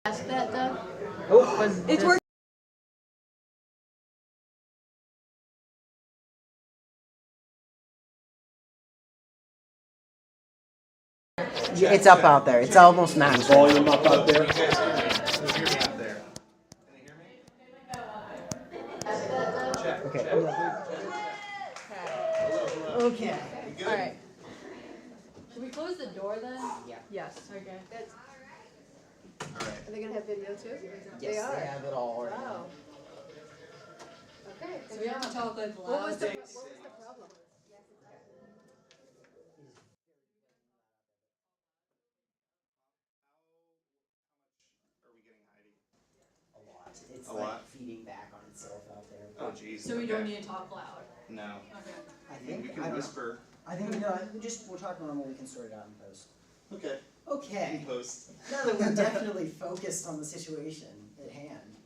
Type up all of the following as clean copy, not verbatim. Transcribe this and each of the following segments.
Ask that though? Oh, it's working. Yeah, it's up out there. It's almost max. Volume up out there. Can you hear me out there? Can you hear me? Check. Okay. Check. Okay. Good? All right. Should we close the door then? Yeah. Yes. Okay. All right. Are they gonna have video too? Yes, They are. they have it all already. Wow. Okay. So we have to talk like loud. What was the problem? Are we getting Heidi? A lot. It's A like lot? feeding back on itself out there. Oh, geez. So we okay. don't need to talk loud. No. Okay. I I mean, we think can whisper. I think we'll talk normal. We can sort it out in post. Okay. Okay. In post. Now that we're definitely focused on the situation at hand.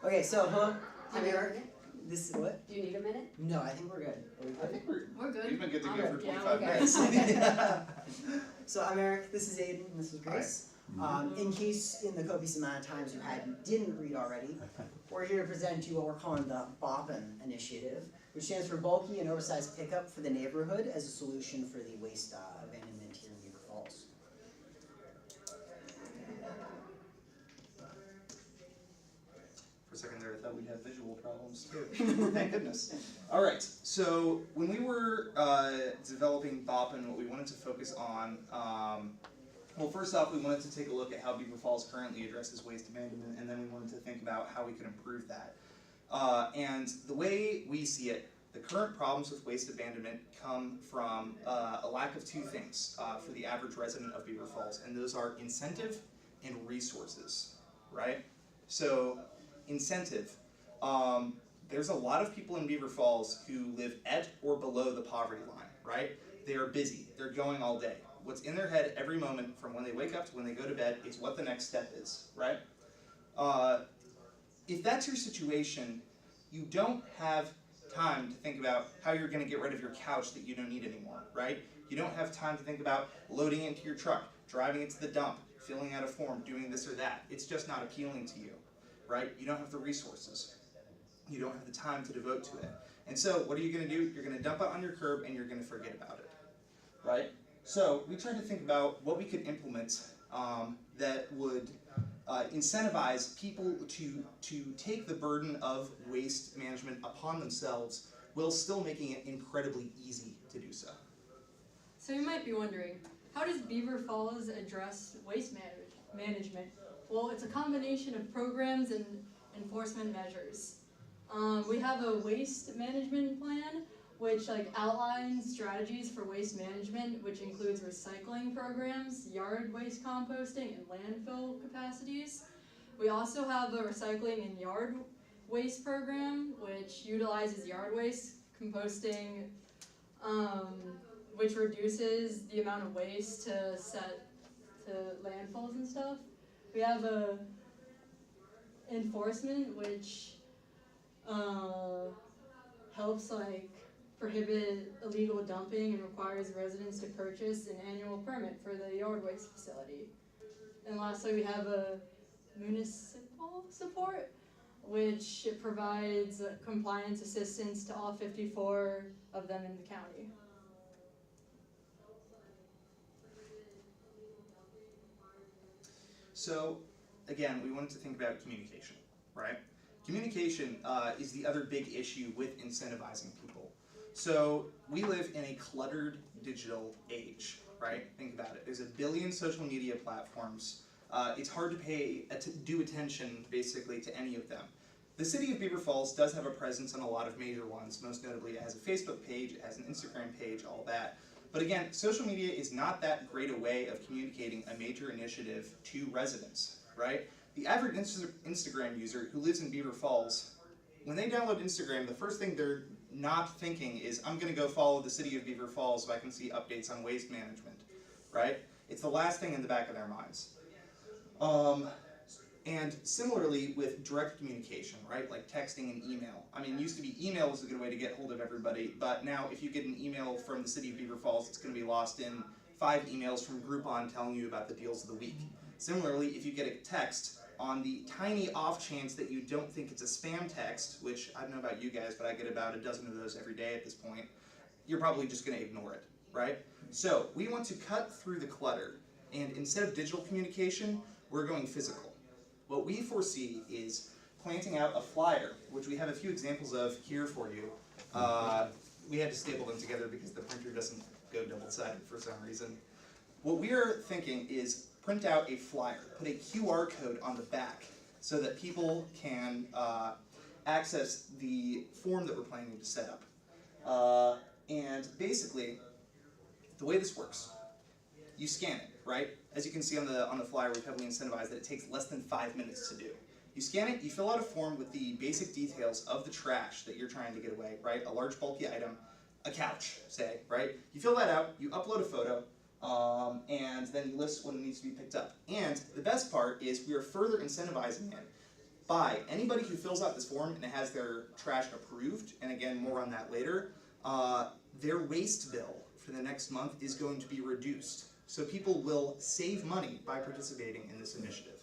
Okay, so hello. I'm Eric. This is what? Do you need a minute? No, I think we're good. I think We're good. we've been good to go for Yeah, 25 okay. minutes. So I'm Eric. This is Aiden. This is Grace. In case in the copious amount of times you didn't read already, we're here to present you what we're calling the BOPN initiative, which stands for Bulky and Oversized Pickup for the Neighborhood as a solution for the waste abandonment here in Beaver Falls. For a second there, I thought we'd have visual problems too. Thank goodness. All right. So when we were developing BOPN, what we wanted to focus on, well, first off, we wanted to take a look at how Beaver Falls currently addresses waste abandonment, and then we wanted to think about how we could improve that. And the way we see it, the current problems with waste abandonment come from a lack of two things for the average resident of Beaver Falls, and those are incentive and resources, right? So, incentive. There's a lot of people in Beaver Falls who live at or below the poverty line, right? They are busy, they're going all day. What's in their head every moment from when they wake up to when they go to bed is what the next step is, right? If that's your situation, you don't have time to think about how you're going to get rid of your couch that you don't need anymore, right? You don't have time to think about loading it into your truck, driving it to the dump, filling out a form, doing this or that. It's just not appealing to you, right? You don't have the resources. You don't have the time to devote to it. And so what are you going to do? You're going to dump it on your curb and you're going to forget about it, right? So we tried to think about what we could implement that would incentivize people to take the burden of waste management upon themselves while still making it incredibly easy to do so. So you might be wondering, how does Beaver Falls address waste management? Well, it's a combination of programs and enforcement measures. We have a waste management plan which outlines strategies for waste management, which includes recycling programs, yard waste composting, and landfill capacities. We also have a recycling and yard waste program, which utilizes yard waste composting, which reduces the amount of waste to landfills and stuff. We have a enforcement, which helps prohibit illegal dumping and requires residents to purchase an annual permit for the yard waste facility. And lastly, we have a municipal support, which provides compliance assistance to all 54 of them in the county. So, again, we wanted to think about communication, right? Communication is the other big issue with incentivizing people. So, we live in a cluttered digital age, right? Think about it. There's a billion social media platforms. It's hard to pay due attention, basically, to any of them. The city of Beaver Falls does have a presence on a lot of major ones, most notably it has a Facebook page, it has an Instagram page, all that. But again, social media is not that great a way of communicating a major initiative to residents, right? The average Instagram user who lives in Beaver Falls, when they download Instagram, the first thing they're not thinking is, I'm going to go follow the city of Beaver Falls so I can see updates on waste management, right? It's the last thing in the back of their minds. And similarly with direct communication, right? Like texting and email. I mean, it used to be email was a good way to get hold of everybody, but now if you get an email from the city of Beaver Falls, it's going to be lost in 5 emails from Groupon telling you about the deals of the week. Similarly, if you get a text, on the tiny off chance that you don't think it's a spam text, which I don't know about you guys, but I get about a dozen of those every day at this point, you're probably just going to ignore it, right? So we want to cut through the clutter, and instead of digital communication, we're going physical. What we foresee is planting out a flyer, which we have a few examples of here for you. We had to staple them together because the printer doesn't go double-sided for some reason. What we're thinking is print out a flyer, put a QR code on the back so that people can access the form that we're planning to set up. And basically, the way this works, you scan it, right? As you can see on the flyer, we've heavily incentivized that it takes less than 5 minutes to do. You scan it, you fill out a form with the basic details of the trash that you're trying to get away, right? A large bulky item, a couch, say, right? You fill that out, you upload a photo, and then you list when it needs to be picked up. And the best part is we are further incentivizing it by anybody who fills out this form and has their trash approved, and again, more on that later, their waste bill for the next month is going to be reduced. So people will save money by participating in this initiative.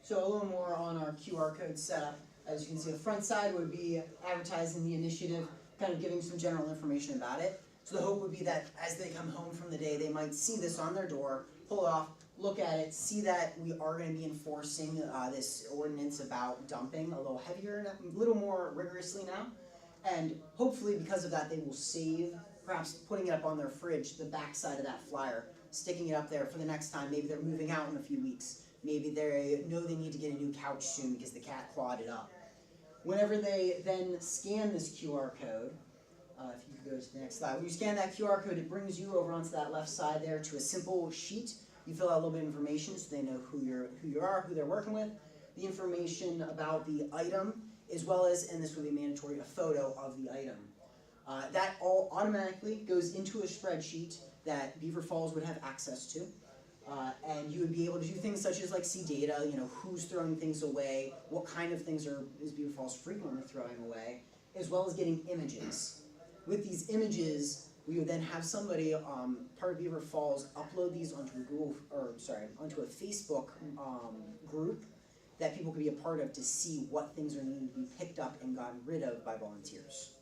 So a little more on our QR code setup. As you can see, the front side would be advertising the initiative, kind of giving some general information about it. So the hope would be that as they come home from the day, they might see this on their door, pull it off, look at it, see that we are going to be enforcing this ordinance about dumping a little heavier, a little more rigorously now. And hopefully because of that, they will save, perhaps putting it up on their fridge, the back side of that flyer, sticking it up there for the next time. Maybe they're moving out in a few weeks. Maybe they know they need to get a new couch soon because the cat clawed it up. Whenever they then scan this QR code, if you could go to the next slide. When you scan that QR code, it brings you over onto that left side there to a simple sheet. You fill out a little bit of information so they know who you are, who they're working with, the information about the item, as well as, and this would be mandatory, a photo of the item. That all automatically goes into a spreadsheet that Beaver Falls would have access to. And you would be able to do things such as like see data, you know, who's throwing things away, what kind of things is Beaver Falls frequently throwing away, as well as getting images. With these images, we would then have somebody, part of Beaver Falls, upload these onto a Facebook group that people could be a part of to see what things are needing to be picked up and gotten rid of by volunteers.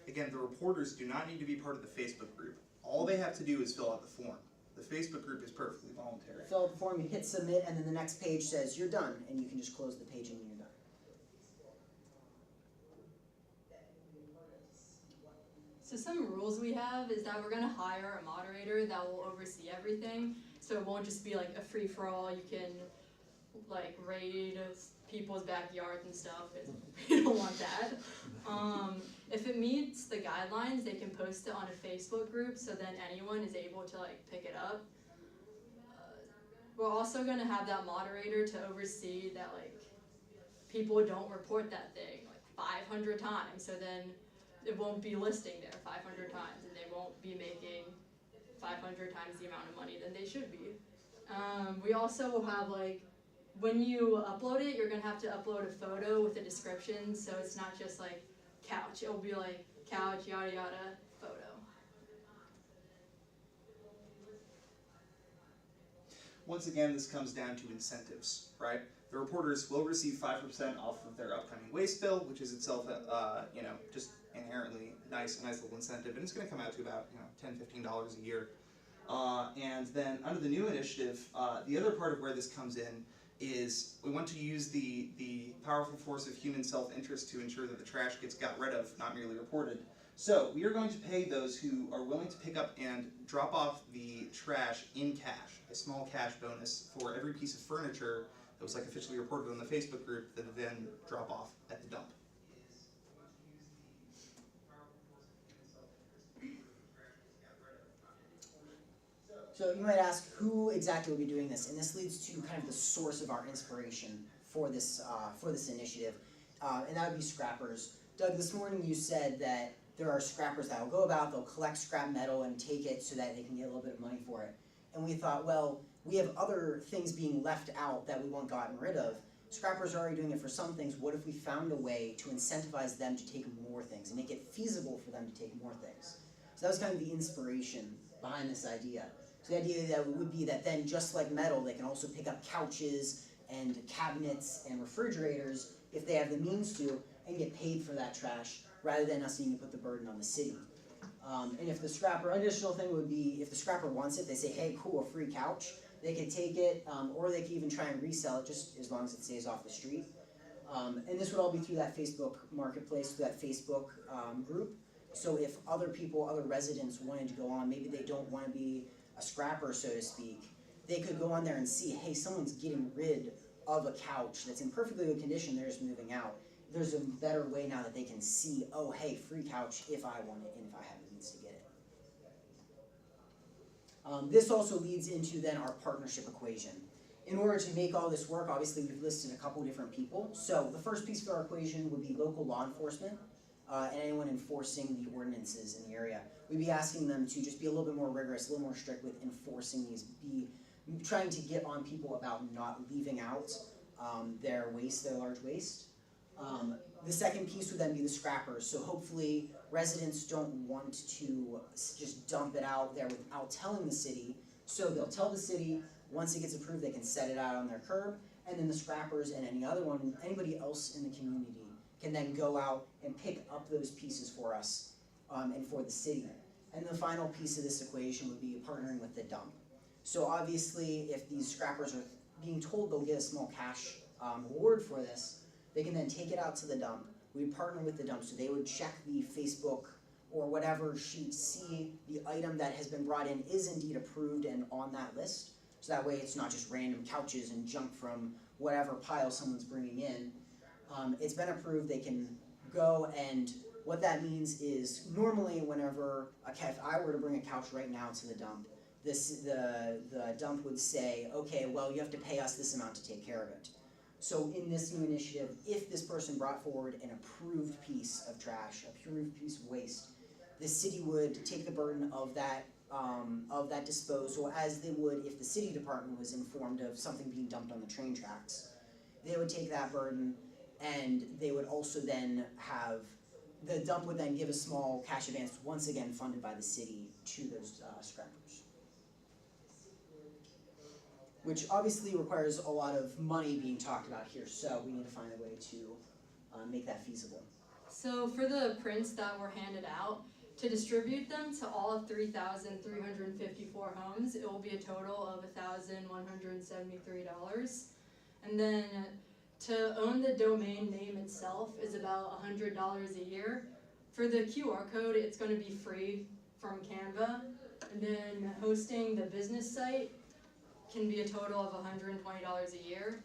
Again, the reporters do not need to be part of the Facebook group. All they have to do is fill out the form. The Facebook group is perfectly voluntary. Fill out the form, you hit submit, and then the next page says you're done, and you can just close the page and you're done. So some rules we have is that we're going to hire a moderator that will oversee everything. So it won't just be like a free-for-all. You can like raid people's backyards and stuff. We don't want that. If it meets the guidelines, they can post it on a Facebook group so then anyone is able to like pick it up. We're also going to have that moderator to oversee that like people don't report that thing like 500 times. So then it won't be listing there 500 times and they won't be making 500 times the amount of money that they should be. We also will have like, when you upload it, you're gonna have to upload a photo with a description, so it's not just like couch. It'll be like couch, yada yada, photo. Once again, this comes down to incentives, right? The reporters will receive 5% off of their upcoming waste bill, which is itself, just inherently a nice little incentive, and it's going to come out to about $10, $15 a year. And then under the new initiative, the other part of where this comes in is we want to use the powerful force of human self-interest to ensure that the trash gets got rid of, not merely reported. So we are going to pay those who are willing to pick up and drop off the trash in cash, a small cash bonus for every piece of furniture that was like officially reported on the Facebook group that they then drop off at the dump. So you might ask who exactly will be doing this, and this leads to kind of the source of our inspiration for this initiative, and that would be scrappers. Doug, this morning you said that there are scrappers that will go about, they'll collect scrap metal and take it so that they can get a little bit of money for it. And we thought, well, we have other things being left out that we want gotten rid of. Scrappers are already doing it for some things. What if we found a way to incentivize them to take more things and make it feasible for them to take more things? So that was kind of the inspiration behind this idea. So the idea that would be that then, just like metal, they can also pick up couches and cabinets and refrigerators if they have the means to, and get paid for that trash, rather than us needing to put the burden on the city. And if the scrapper, additional thing would be, if the scrapper wants it, they say, hey, cool, a free couch. They could take it, or they could even try and resell it, just as long as it stays off the street. And this would all be through that Facebook marketplace, through that Facebook group. So if other people, other residents wanted to go on, maybe they don't want to be a scrapper, so to speak, they could go on there and see, hey, someone's getting rid of a couch that's in perfectly good condition, they're just moving out. There's a better way now that they can see, oh, hey, free couch if I want it and if I have the means to get it. This also leads into then our partnership equation. In order to make all this work, obviously we've listed a couple different people. So the first piece of our equation would be local law enforcement and anyone enforcing the ordinances in the area. We'd be asking them to just be a little bit more rigorous, a little more strict with enforcing these, be trying to get on people about not leaving out their waste, their large waste. The second piece would then be the scrappers. So hopefully residents don't want to just dump it out there without telling the city. So they'll tell the city, once it gets approved, they can set it out on their curb, and then the scrappers and anybody else in the community can then go out and pick up those pieces for us and for the city. And the final piece of this equation would be partnering with the dump. So obviously, if these scrappers are being told they'll get a small cash reward for this, they can then take it out to the dump. We would partner with the dump, so they would check the Facebook or whatever sheet, see the item that has been brought in is indeed approved and on that list. So that way it's not just random couches and junk from whatever pile someone's bringing in. It's been approved, they can go, and what that means is normally whenever, if I were to bring a couch right now to the dump, the dump would say, okay, well, you have to pay us this amount to take care of it. So in this new initiative, if this person brought forward an approved piece of trash, approved piece of waste, the city would take the burden of that disposal, as they would if the city department was informed of something being dumped on the train tracks. They would take that burden, and they would also then have, the dump would then give a small cash advance, once again funded by the city, to those scrappers. Which obviously requires a lot of money being talked about here, so we need to find a way to make that feasible. So for the prints that were handed out, to distribute them to all 3,354 homes, it will be a total of $1,173. And then to own the domain name itself is about $100 a year. For the QR code, it's going to be free from Canva. And then hosting the business site can be a total of $120 a year.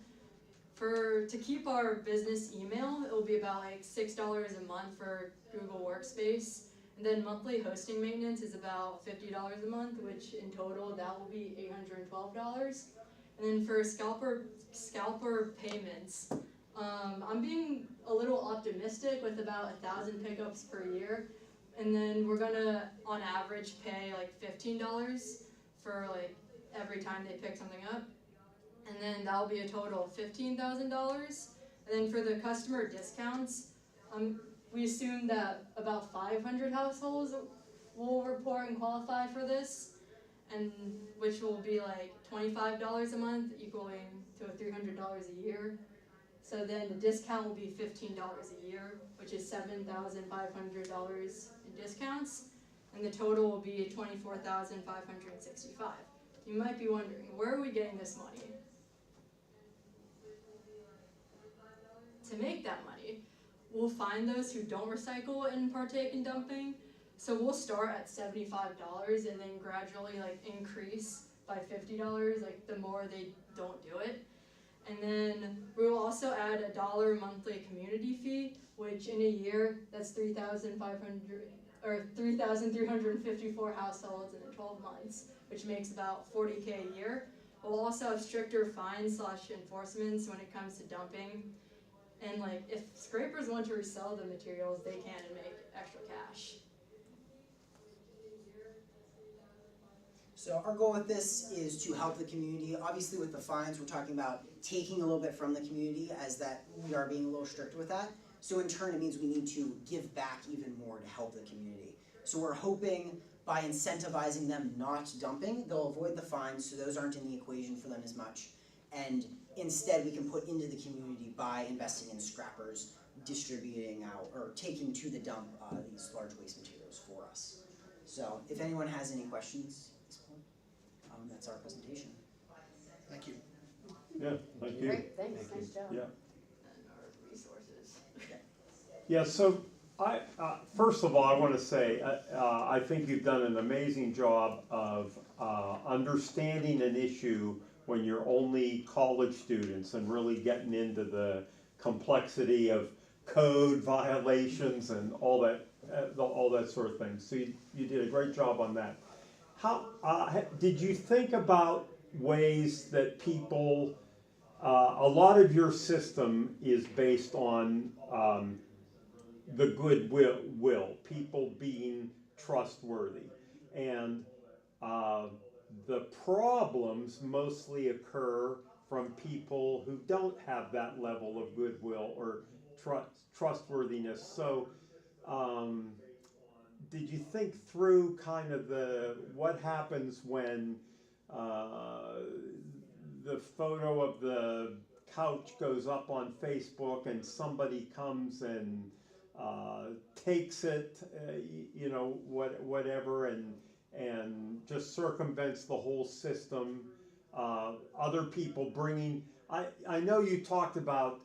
To keep our business email, it will be about like $6 a month for Google Workspace. And then monthly hosting maintenance is about $50 a month, which in total that will be $812. And then for scalper payments, I'm being a little optimistic with about 1,000 pickups per year. And then we're gonna, on average, pay like $15 for like every time they pick something up. And then that'll be a total of $15,000. And then for the customer discounts, we assume that about 500 households will report and qualify for this, and which will be like $25 a month, equaling to $300 a year. So then the discount will be $15 a year, which is $7,500 in discounts, and the total will be $24,565. You might be wondering, where are we getting this money? To make that money, we'll find those who don't recycle and partake in dumping. So we'll start at $75 and then gradually increase by $50, the more they don't do it. And then we will also add a $1 monthly community fee, which in a year, that's 3,354 households in 12 months, which makes about $40K a year. We'll also have stricter fines / enforcements when it comes to dumping. And if scrapers want to resell the materials, they can and make extra cash. So our goal with this is to help the community. Obviously with the fines, we're talking about taking a little bit from the community, as that we are being a little strict with that. So in turn, it means we need to give back even more to help the community. So we're hoping by incentivizing them not dumping, they'll avoid the fines, so those aren't in the equation for them as much. And instead, we can put into the community by investing in scrappers, distributing out, or taking to the dump these large waste materials for us. So if anyone has any questions at this point, that's our presentation. Thank you. Yeah, thank you. Great, thanks, nice job. Yeah. And our resources. Yeah, so first of all, I want to say, I think you've done an amazing job of understanding an issue when you're only college students and really getting into the complexity of code violations and all that sort of thing. So you did a great job on that. How did you think about ways that people, a lot of your system is based on the goodwill, people being trustworthy, and the problems mostly occur from people who don't have that level of goodwill or trustworthiness. So did you think through kind of what happens when the photo of the couch goes up on Facebook and somebody comes and takes it, whatever, and just circumvents the whole system. Other people bringing, I know you talked about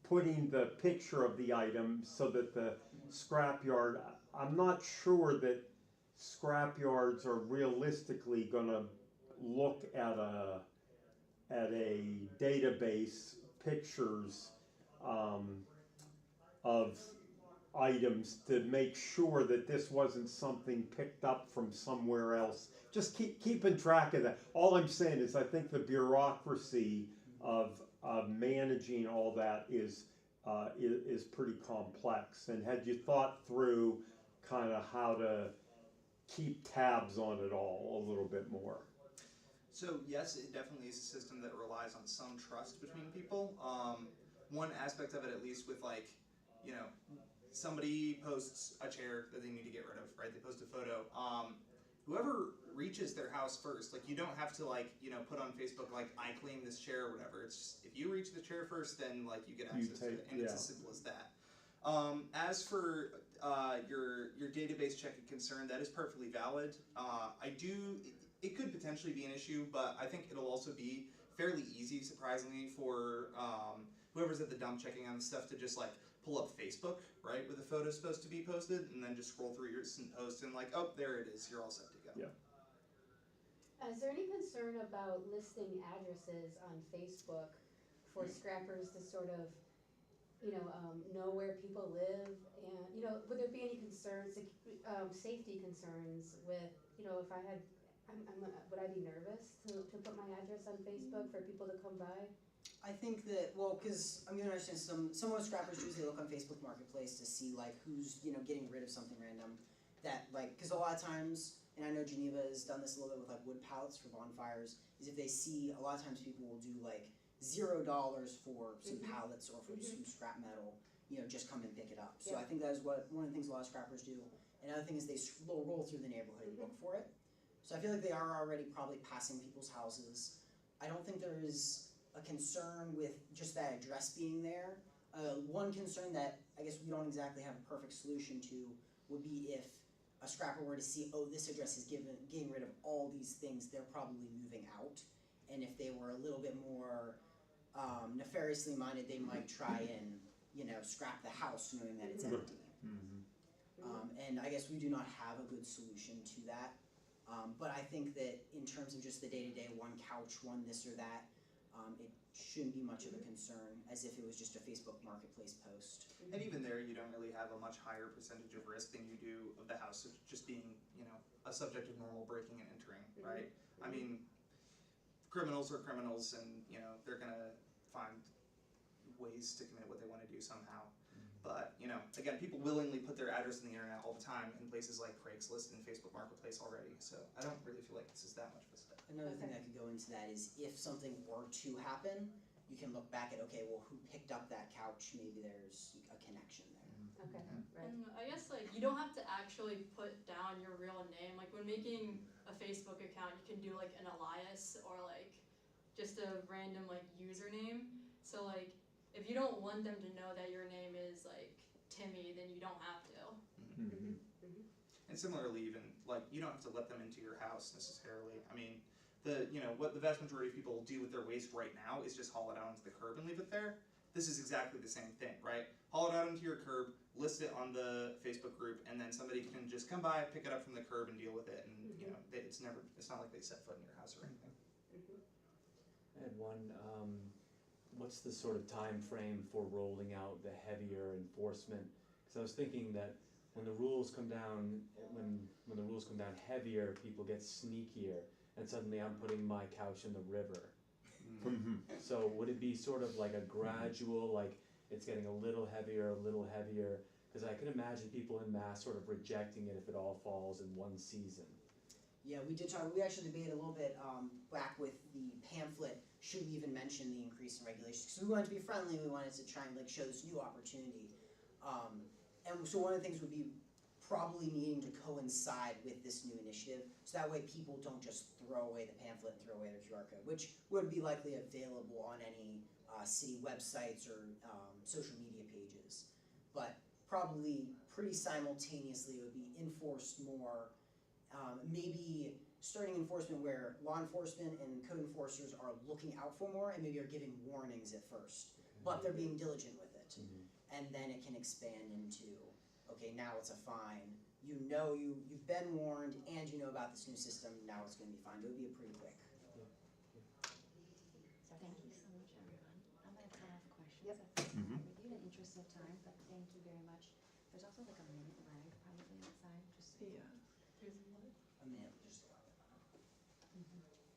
putting the picture of the item so that the scrapyard, I'm not sure that scrapyards are realistically gonna look at a database pictures of items to make sure that this wasn't something picked up from somewhere else. Just keeping track of that. All I'm saying is I think the bureaucracy of managing all that is pretty complex. And had you thought through kind of how to keep tabs on it all a little bit more? So yes, it definitely is a system that relies on some trust between people. One aspect of it, at least, with somebody posts a chair that they need to get rid of, right? They post a photo. Whoever reaches their house first, you don't have to put on Facebook I claim this chair or whatever. It's just, if you reach the chair first, then you get access to it, and it's as simple as that. As for your database checking concern, that is perfectly valid. It could potentially be an issue, but I think it'll also be fairly easy, surprisingly, for whoever's at the dump checking on the stuff to just pull up Facebook, right, where the photo's supposed to be posted, and then just scroll through your recent post and oh, there it is, you're all set to go. Yeah. Is there any concern about listing addresses on Facebook for scrappers to sort of, know where people live? And, would there be any concerns, safety concerns with, if I had, would I be nervous to put my address on Facebook for people to come by? I think that, because I'm gonna understand some of what scrappers do is they look on Facebook Marketplace to see who's getting rid of something random. That because a lot of times, and I know Geneva has done this a little bit with wood pallets for bonfires, is if they see, a lot of times people will do $0 for some pallets or for some scrap metal, just come and pick it up. So I think that is one of the things a lot of scrappers do. Another thing is they'll roll through the neighborhood and look for it. So I feel like they are already probably passing people's houses. I don't think there is a concern with just that address being there. One concern that I guess we don't exactly have a perfect solution to would be if a scrapper were to see, oh, this address is getting rid of all these things, they're probably moving out. And if they were a little bit more nefariously minded, they might try and scrap the house knowing that it's empty. And I guess we do not have a good solution to that. But I think that in terms of just the day-to-day, one couch, one this or that, it shouldn't be much of a concern as if it was just a Facebook Marketplace post. And even there, you don't really have a much higher percentage of risk than you do of the house just being, a subject of normal breaking and entering, right? I mean, criminals are criminals, and they're gonna find ways to commit what they want to do somehow. But again, people willingly put their address in the internet all the time in places like Craigslist and Facebook Marketplace already. So I don't really feel like this is that much of a step. Another thing that could go into that is if something were to happen, you can look back at, okay, well, who picked up that couch? Maybe there's a connection there. Okay, right. And I guess you don't have to act actually put down your real name. Like when making a Facebook account, you can do like an alias or like just a random like username. So like if you don't want them to know that your name is like Timmy, then you don't have to. Mhm. And similarly, even like you don't have to let them into your house necessarily. I mean, what the vast majority of people do with their waste right now is just haul it out onto the curb and leave it there. This is exactly the same thing, right? Haul it out onto your curb, list it on the Facebook group, and then somebody can just come by, pick it up from the curb, and deal with it. And it's not like they set foot in your house or anything. I had one, what's the sort of time frame for rolling out the heavier enforcement? Because I was thinking that when the rules come down, when the rules come down heavier, people get sneakier, and suddenly I'm putting my couch in the river. Mhm. So would it be sort of like a gradual, like it's getting a little heavier, because I can imagine people in mass sort of rejecting it if it all falls in one season. Yeah, we actually debated a little bit back with the pamphlet, should we even mention the increase in regulations? Because we wanted to be friendly, we wanted to try and like show this new opportunity. And so one of the things would be probably needing to coincide with this new initiative, so that way people don't just throw away the pamphlet and throw away their QR code, which would be likely available on any city websites or social media pages. But probably pretty simultaneously it would be enforced more, maybe starting enforcement where law enforcement and code enforcers are looking out for more and maybe are giving warnings at first, but they're being diligent with it. And then it can expand into, okay, now it's a fine. You've been warned and you know about this new system, now it's gonna be fine. It would be a pretty quick. So thank you so much, everyone. I'm gonna cut off questions. Yep. I've Mhm. reviewed in interest of time, but thank you very much. There's also like a minute lag probably outside, just. Yeah. There's a lot. A minute, just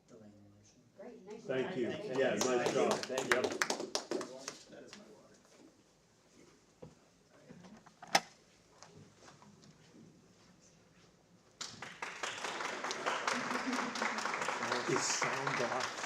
delaying the motion. Great, nice. Thank you. Thank you. Yeah, nice job. Thank you. Yep. That is my water. Is sound off?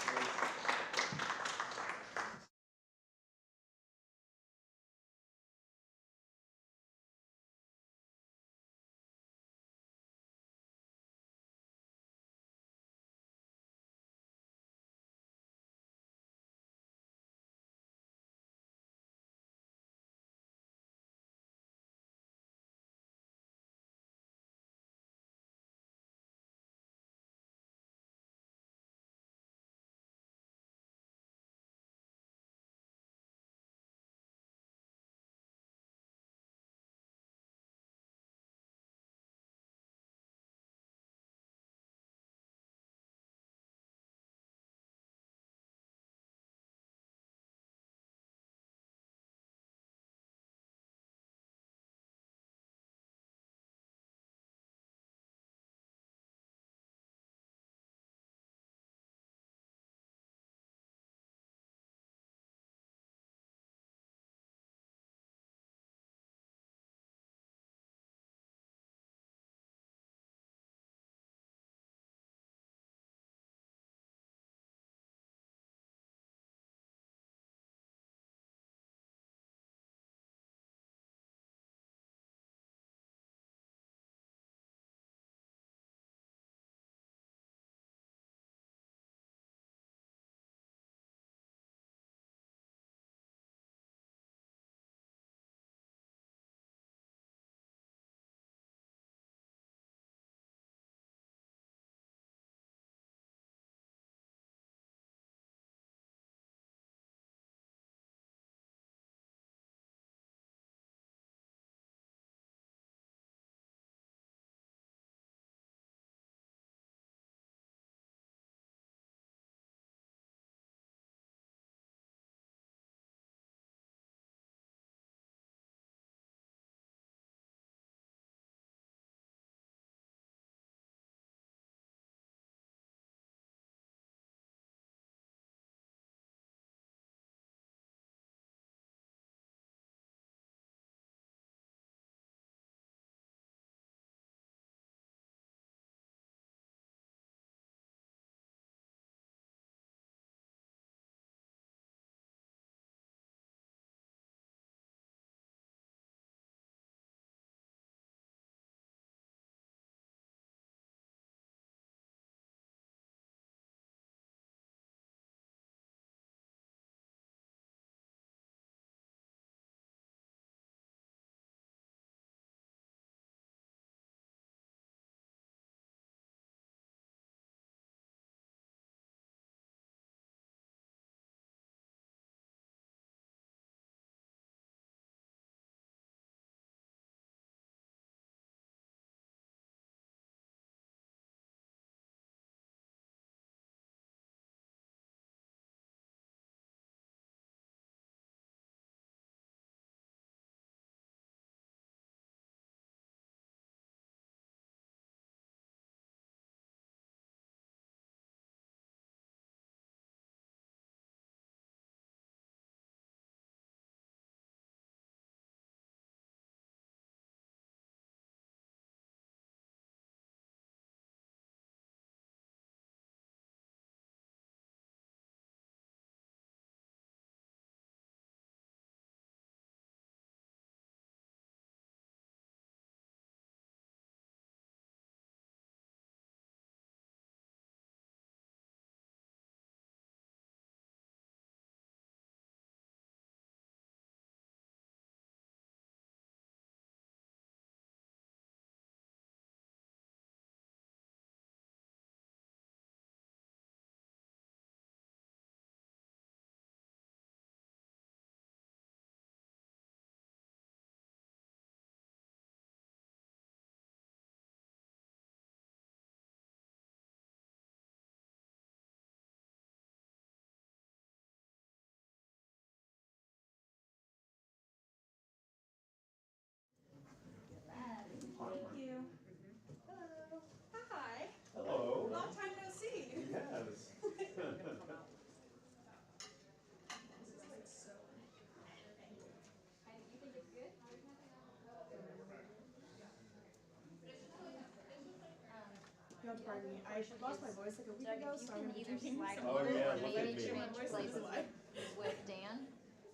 You have to pardon me. I lost my voice like a week Doug, ago, if you so I'm can gonna either take slide some Oh, over yeah, or look at maybe me. change My voice places is alive. with Dan,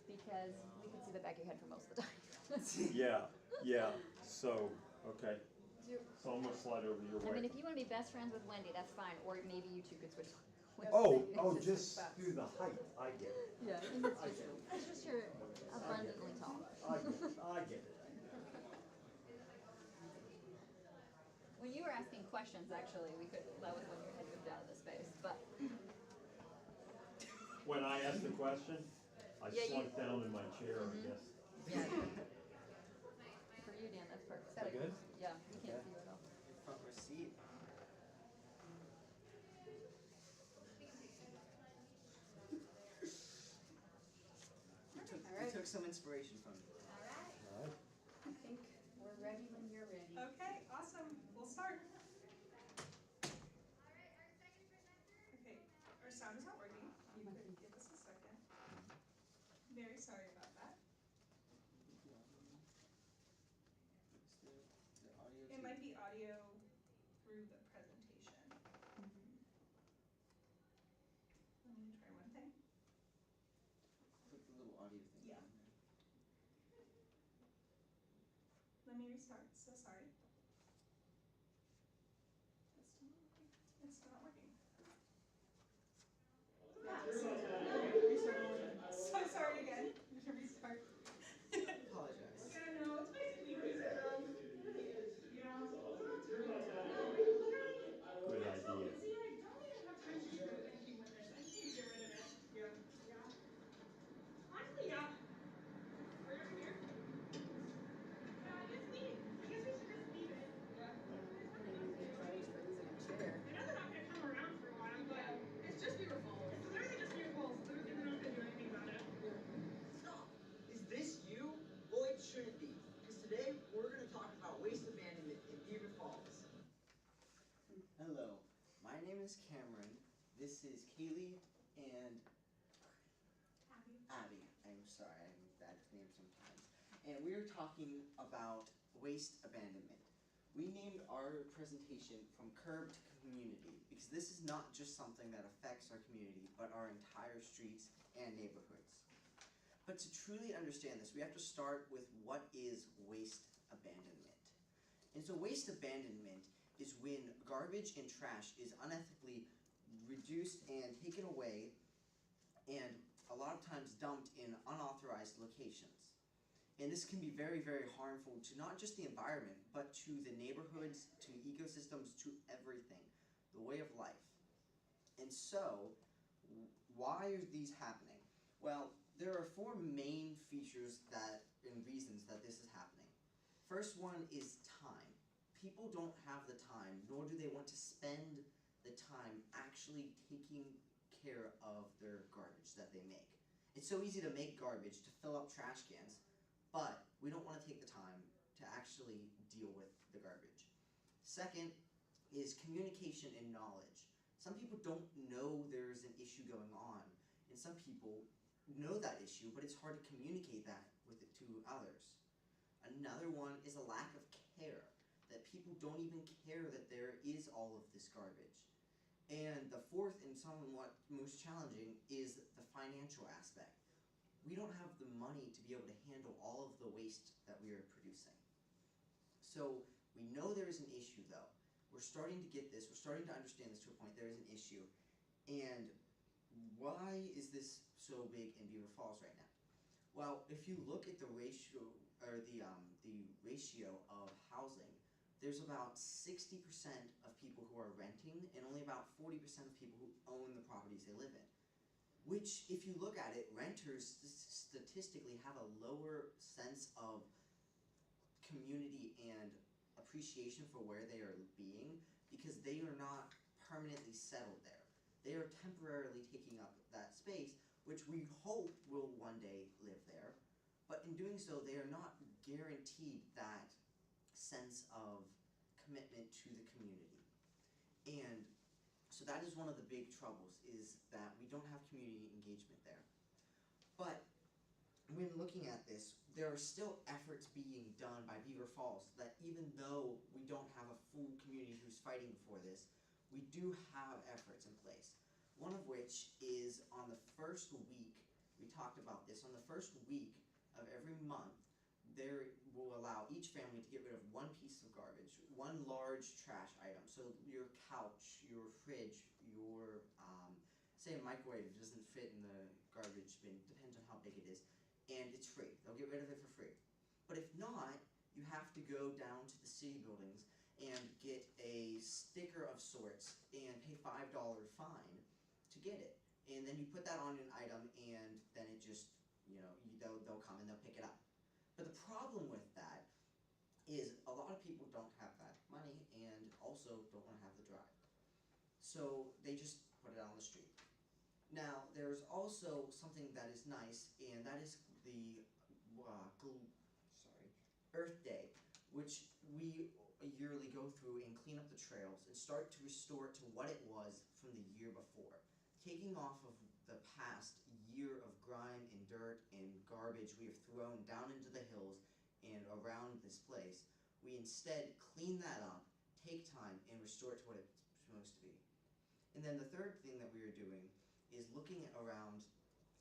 because we can see the back of your head for most of the time. Yeah, so, okay. So I'm gonna slide over your way. I mean, if you wanna be best friends with Wendy, that's fine, or maybe you two could switch. Oh, just do the height, I get it. Yeah, it's just you're abundantly tall. I get it. When you were asking questions, actually, that was when your head moved out of the space, but. When I asked the question, I Yeah, you- slumped down in my chair, I guess. Yeah. For you, Dan, that's perfect. Is that good? Yeah, you can't see you at all. Front row seat. We took some inspiration from you. Alright, I think we're ready when you're ready. Okay, awesome. We'll start. Okay, our sound is not working. You could give us a second. Very sorry about that. Is the audio It too? might be audio through the presentation. Let me try one thing. Click the little audio thing. Yeah. Let me restart, so sorry. It's still not working. It's still not working. So sorry again. I'm gonna restart. Apologize. Yeah, no, it's basically Good idea. See, I don't even have time to do anything with this. I just need to get rid of it. Yeah. Yeah. Honestly, yeah. Are you here? Yeah, it's me. I guess we should just leave it. Yeah. Maybe we get charged for using a chair. I know they're not gonna come around for a while, but it's just Beaver Falls. It's literally just Beaver Falls. They're not gonna do anything about it. Stop! Is this you? Well, it shouldn't be, because today we're going to talk about waste abandonment in Beaver Falls. Hello, my name is Cameron. This is Kaylee and Abby. I'm sorry, I'm bad with names sometimes. And we are talking about waste abandonment. We named our presentation From Curb to Community because this is not just something that affects our community, but our entire streets and neighborhoods. But to truly understand this, we have to start with what is waste abandonment. And so waste abandonment is when garbage and trash is unethically reduced and taken away and a lot of times dumped in unauthorized locations. And this can be very, very harmful to not just the environment, but to the neighborhoods, to ecosystems, to everything, the way of life. And so, why are these happening? Well, there are four main features and reasons that this is happening. First one is time. People don't have the time, nor do they want to spend the time actually taking care of their garbage that they make. It's so easy to make garbage, to fill up trash cans, but we don't want to take the time to actually deal with the garbage. Second is communication and knowledge. Some people don't know there's an issue going on, and some people know that issue, but it's hard to communicate that with it to others. Another one is a lack of care, that people don't even care that there is all of this garbage. And the fourth and somewhat most challenging is the financial aspect. We don't have the money to be able to handle all of the waste that we are producing. So we know there is an issue though. We're starting to get this, we're starting to understand this to a point, there is an issue. And why is this so big in Beaver Falls right now? Well, if you look at the ratio, or the ratio of housing, there's about 60% of people who are renting and only about 40% of people who own the properties they live in. Which, if you look at it, renters statistically have a lower sense of community and appreciation for where they are being because they are not permanently settled there. They are temporarily taking up that space, which we hope will one day live there. But in doing so, they are not guaranteed that sense of commitment to the community. And so that is one of the big troubles, is that we don't have community engagement there. But when looking at this, there are still efforts being done by Beaver Falls that even though we don't have a full community who's fighting for this, we do have efforts in place. One of which is on the first week, we talked about this, on the first week of every month, there will allow each family to get rid of one piece of garbage, one large trash item. So your couch, your fridge, your, say a microwave doesn't fit in the garbage bin, depends on how big it is, and it's free. They'll get rid of it for free. But if not, you have to go down to the city buildings and get a sticker of sorts and pay $5 fine to get it. And then you put that on an item, and then it just, they'll come and they'll pick it up. But the problem with that is a lot of people don't have that money and also don't want to have the drive. So they just put it on the street. Now, there's also something that is nice, and that is the Earth Day, which we yearly go through and clean up the trails and start to restore it to what it was from the year before. Taking off of the past year of grime and dirt and garbage we have thrown down into the hills and around this place, we instead clean that up, take time, and restore it to what it's supposed to be. And then the third thing that we are doing is looking around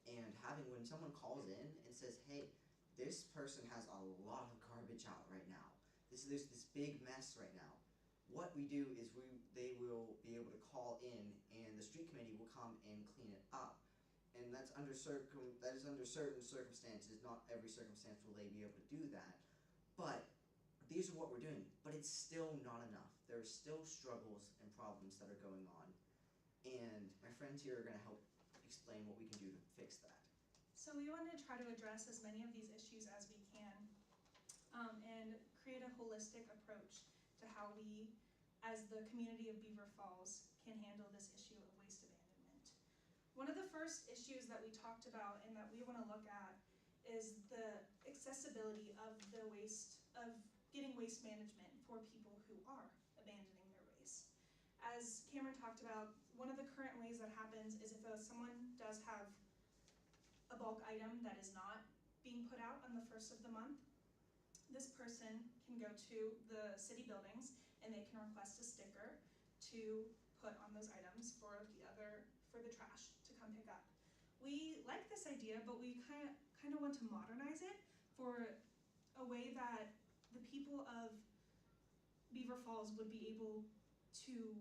and having, when someone calls in and says, hey, this person has a lot of garbage out right now. There's this big mess right now. What we do is they will be able to call in, and the street committee will come and clean it up. And that is under certain circumstances. Not every circumstance will they be able to do that. But these are what we're doing. But it's still not enough. There are still struggles and problems that are going on. And my friends here are going to help explain what we can do to fix that. So we want to try to address as many of these issues as we can, and create a holistic approach to how we, as the community of Beaver Falls, can handle this issue of waste abandonment. One of the first issues that we talked about and that we want to look at is the accessibility of the waste, of getting waste management for people who are abandoning their waste. As Cameron talked about, one of the current ways that happens is if someone does have a bulk item that is not being put out on the first of the month, this person can go to the city buildings and they can request a sticker to put on those items for the trash to come pick up. We like this idea, but we kind of want to modernize it for a way that the people of Beaver Falls would be able to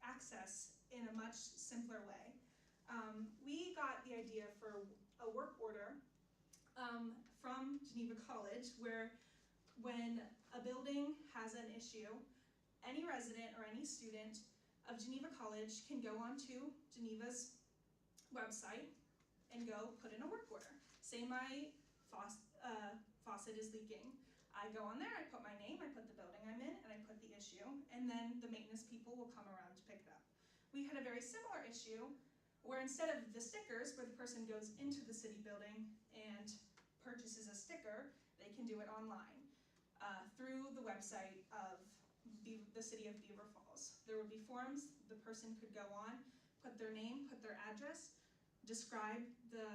access in a much simpler way. We got the idea for a work order from Geneva College, where when a building has an issue, any resident or any student of Geneva College can go onto Geneva's website and go put in a work order. Say my faucet is leaking. I go on there, I put my name, I put the building I'm in, and I put the issue, and then the maintenance people will come around to pick it up. We had a very similar issue where instead of the stickers, where the person goes into the city building and purchases a sticker, they can do it online through the website of the city of Beaver Falls. There would be forms, the person could go on, put their name, put their address, describe the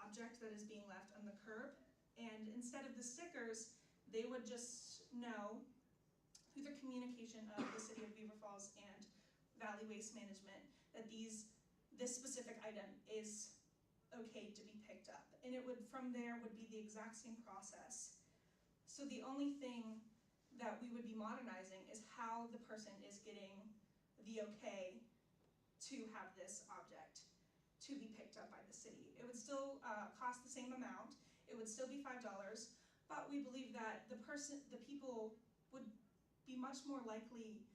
object that is being left on the curb, and instead of the stickers, they would just know through the communication of the city of Beaver Falls and Valley Waste Management that this specific item is okay to be picked up. And it would, from there, would be the exact same process. So the only thing that we would be modernizing is how the person is getting the okay to have this object to be picked up by the city. It would still cost the same amount. It would still be $5, but we believe that the people would be much more likely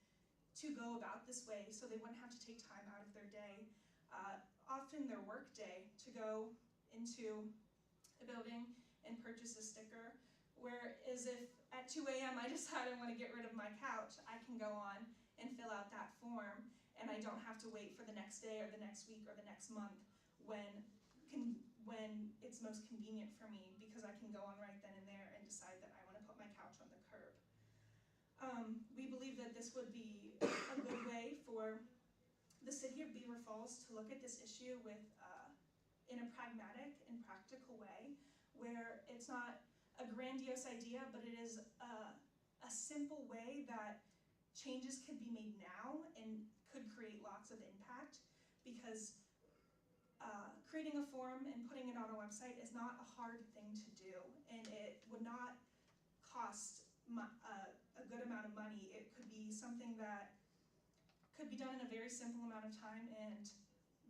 to go about this way, so they wouldn't have to take time out of their day, often their work day, to go into a building and purchase a sticker. Whereas if at 2 a.m. I decide I want to get rid of my couch, I can go on and fill out that form, and I don't have to wait for the next day or the next week or the next month when it's most convenient for me, because I can go on right then and there and decide that I want to put my couch on the curb. We believe that this would be a good way for the city of Beaver Falls to look at this issue in a pragmatic and practical way, where it's not a grandiose idea, but it is a simple way that changes could be made now and could create lots of impact, because creating a form and putting it on a website is not a hard thing to do, and it would not cost a good amount of money. It could be something that could be done in a very simple amount of time and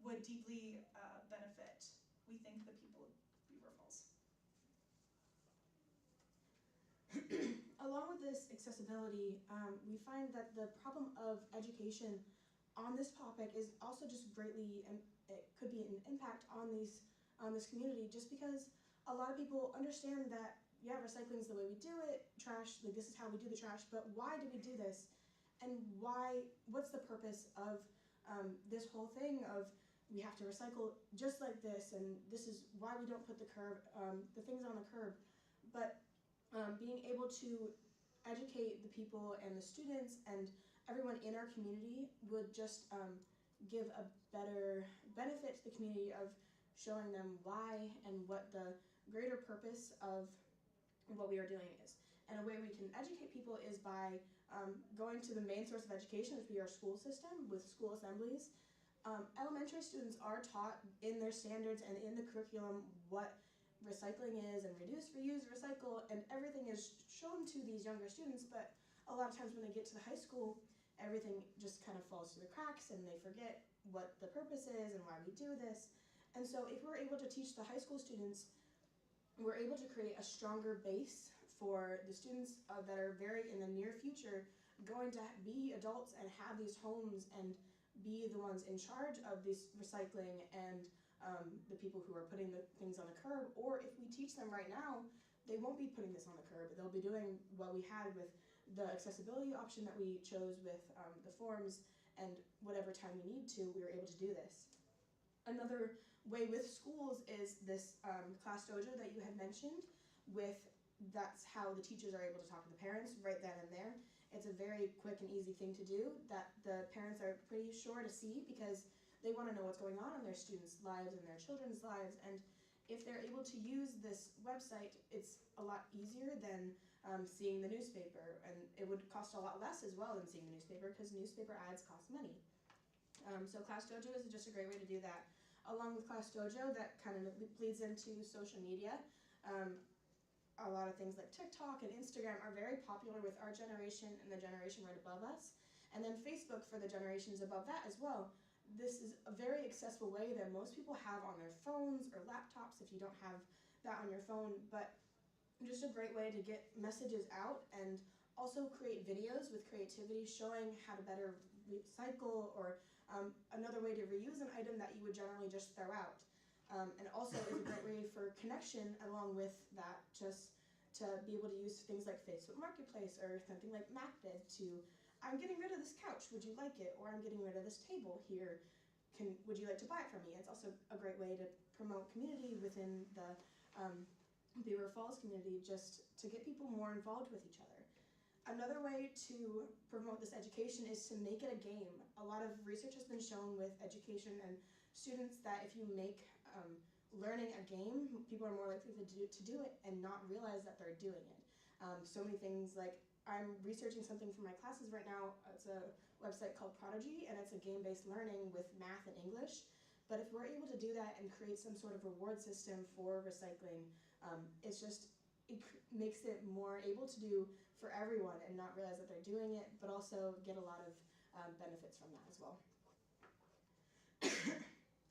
would deeply benefit, we think, the people of Beaver Falls. Along with this accessibility, we find that the problem of education on this topic is also just greatly, and it could be an impact on this community, just because a lot of people understand that, yeah, recycling is the way we do it, trash, like this is how we do the trash, but why do we do this? And what's the purpose of this whole thing of we have to recycle just like this, and this is why we don't put the things on the curb. But being able to educate the people and the students and everyone in our community would just give a better benefit to the community of showing them why and what the greater purpose of what we are doing is. And a way we can educate people is by going to the main source of education, which would be our school system with school assemblies. Elementary students are taught in their standards and in the curriculum what recycling is, and reduce, reuse, recycle, and everything is shown to these younger students, but a lot of times when they get to the high school, everything just kind of falls through the cracks and they forget what the purpose is and why we do this. And so if we're able to teach the high school students, we're able to create a stronger base for the students that are very in the near future going to be adults and have these homes and be the ones in charge of this recycling and the people who are putting the things on the curb. Or if we teach them right now, they won't be putting this on the curb. They'll be doing what we had with the accessibility option that we chose with the forms, and whatever time we need to, we were able to do this. Another way with schools is this class dojo that you had mentioned. That's how the teachers are able to talk to the parents right then and there. It's a very quick and easy thing to do that the parents are pretty sure to see, because they want to know what's going on in their students' lives and their children's lives. And if they're able to use this website, it's a lot easier than seeing the newspaper, and it would cost a lot less as well than seeing the newspaper, because newspaper ads cost money. So Class Dojo is just a great way to do that. Along with Class Dojo, that kind of bleeds into social media. A lot of things like TikTok and Instagram are very popular with our generation and the generation right above us. And then Facebook for the generations above that as well. This is a very accessible way that most people have on their phones or laptops if you don't have that on your phone, but just a great way to get messages out and also create videos with creativity showing how to better recycle, or another way to reuse an item that you would generally just throw out. And also is a great way for connection along with that, just to be able to use things like Facebook Marketplace or something like Mac did to, I'm getting rid of this couch, would you like it? Or I'm getting rid of this table here, would you like to buy it from me? It's also a great way to promote community within the Beaver Falls community, just to get people more involved with each other. Another way to promote this education is to make it a game. A lot of research has been shown with education and students that if you make learning a game, people are more likely to do it and not realize that they're doing it. So many things, like I'm researching something for my classes right now. It's a website called Prodigy, and it's a game-based learning with math and English. But if we're able to do that and create some sort of reward system for recycling, it makes it more able to do for everyone and not realize that they're doing it, but also get a lot of benefits from that as well.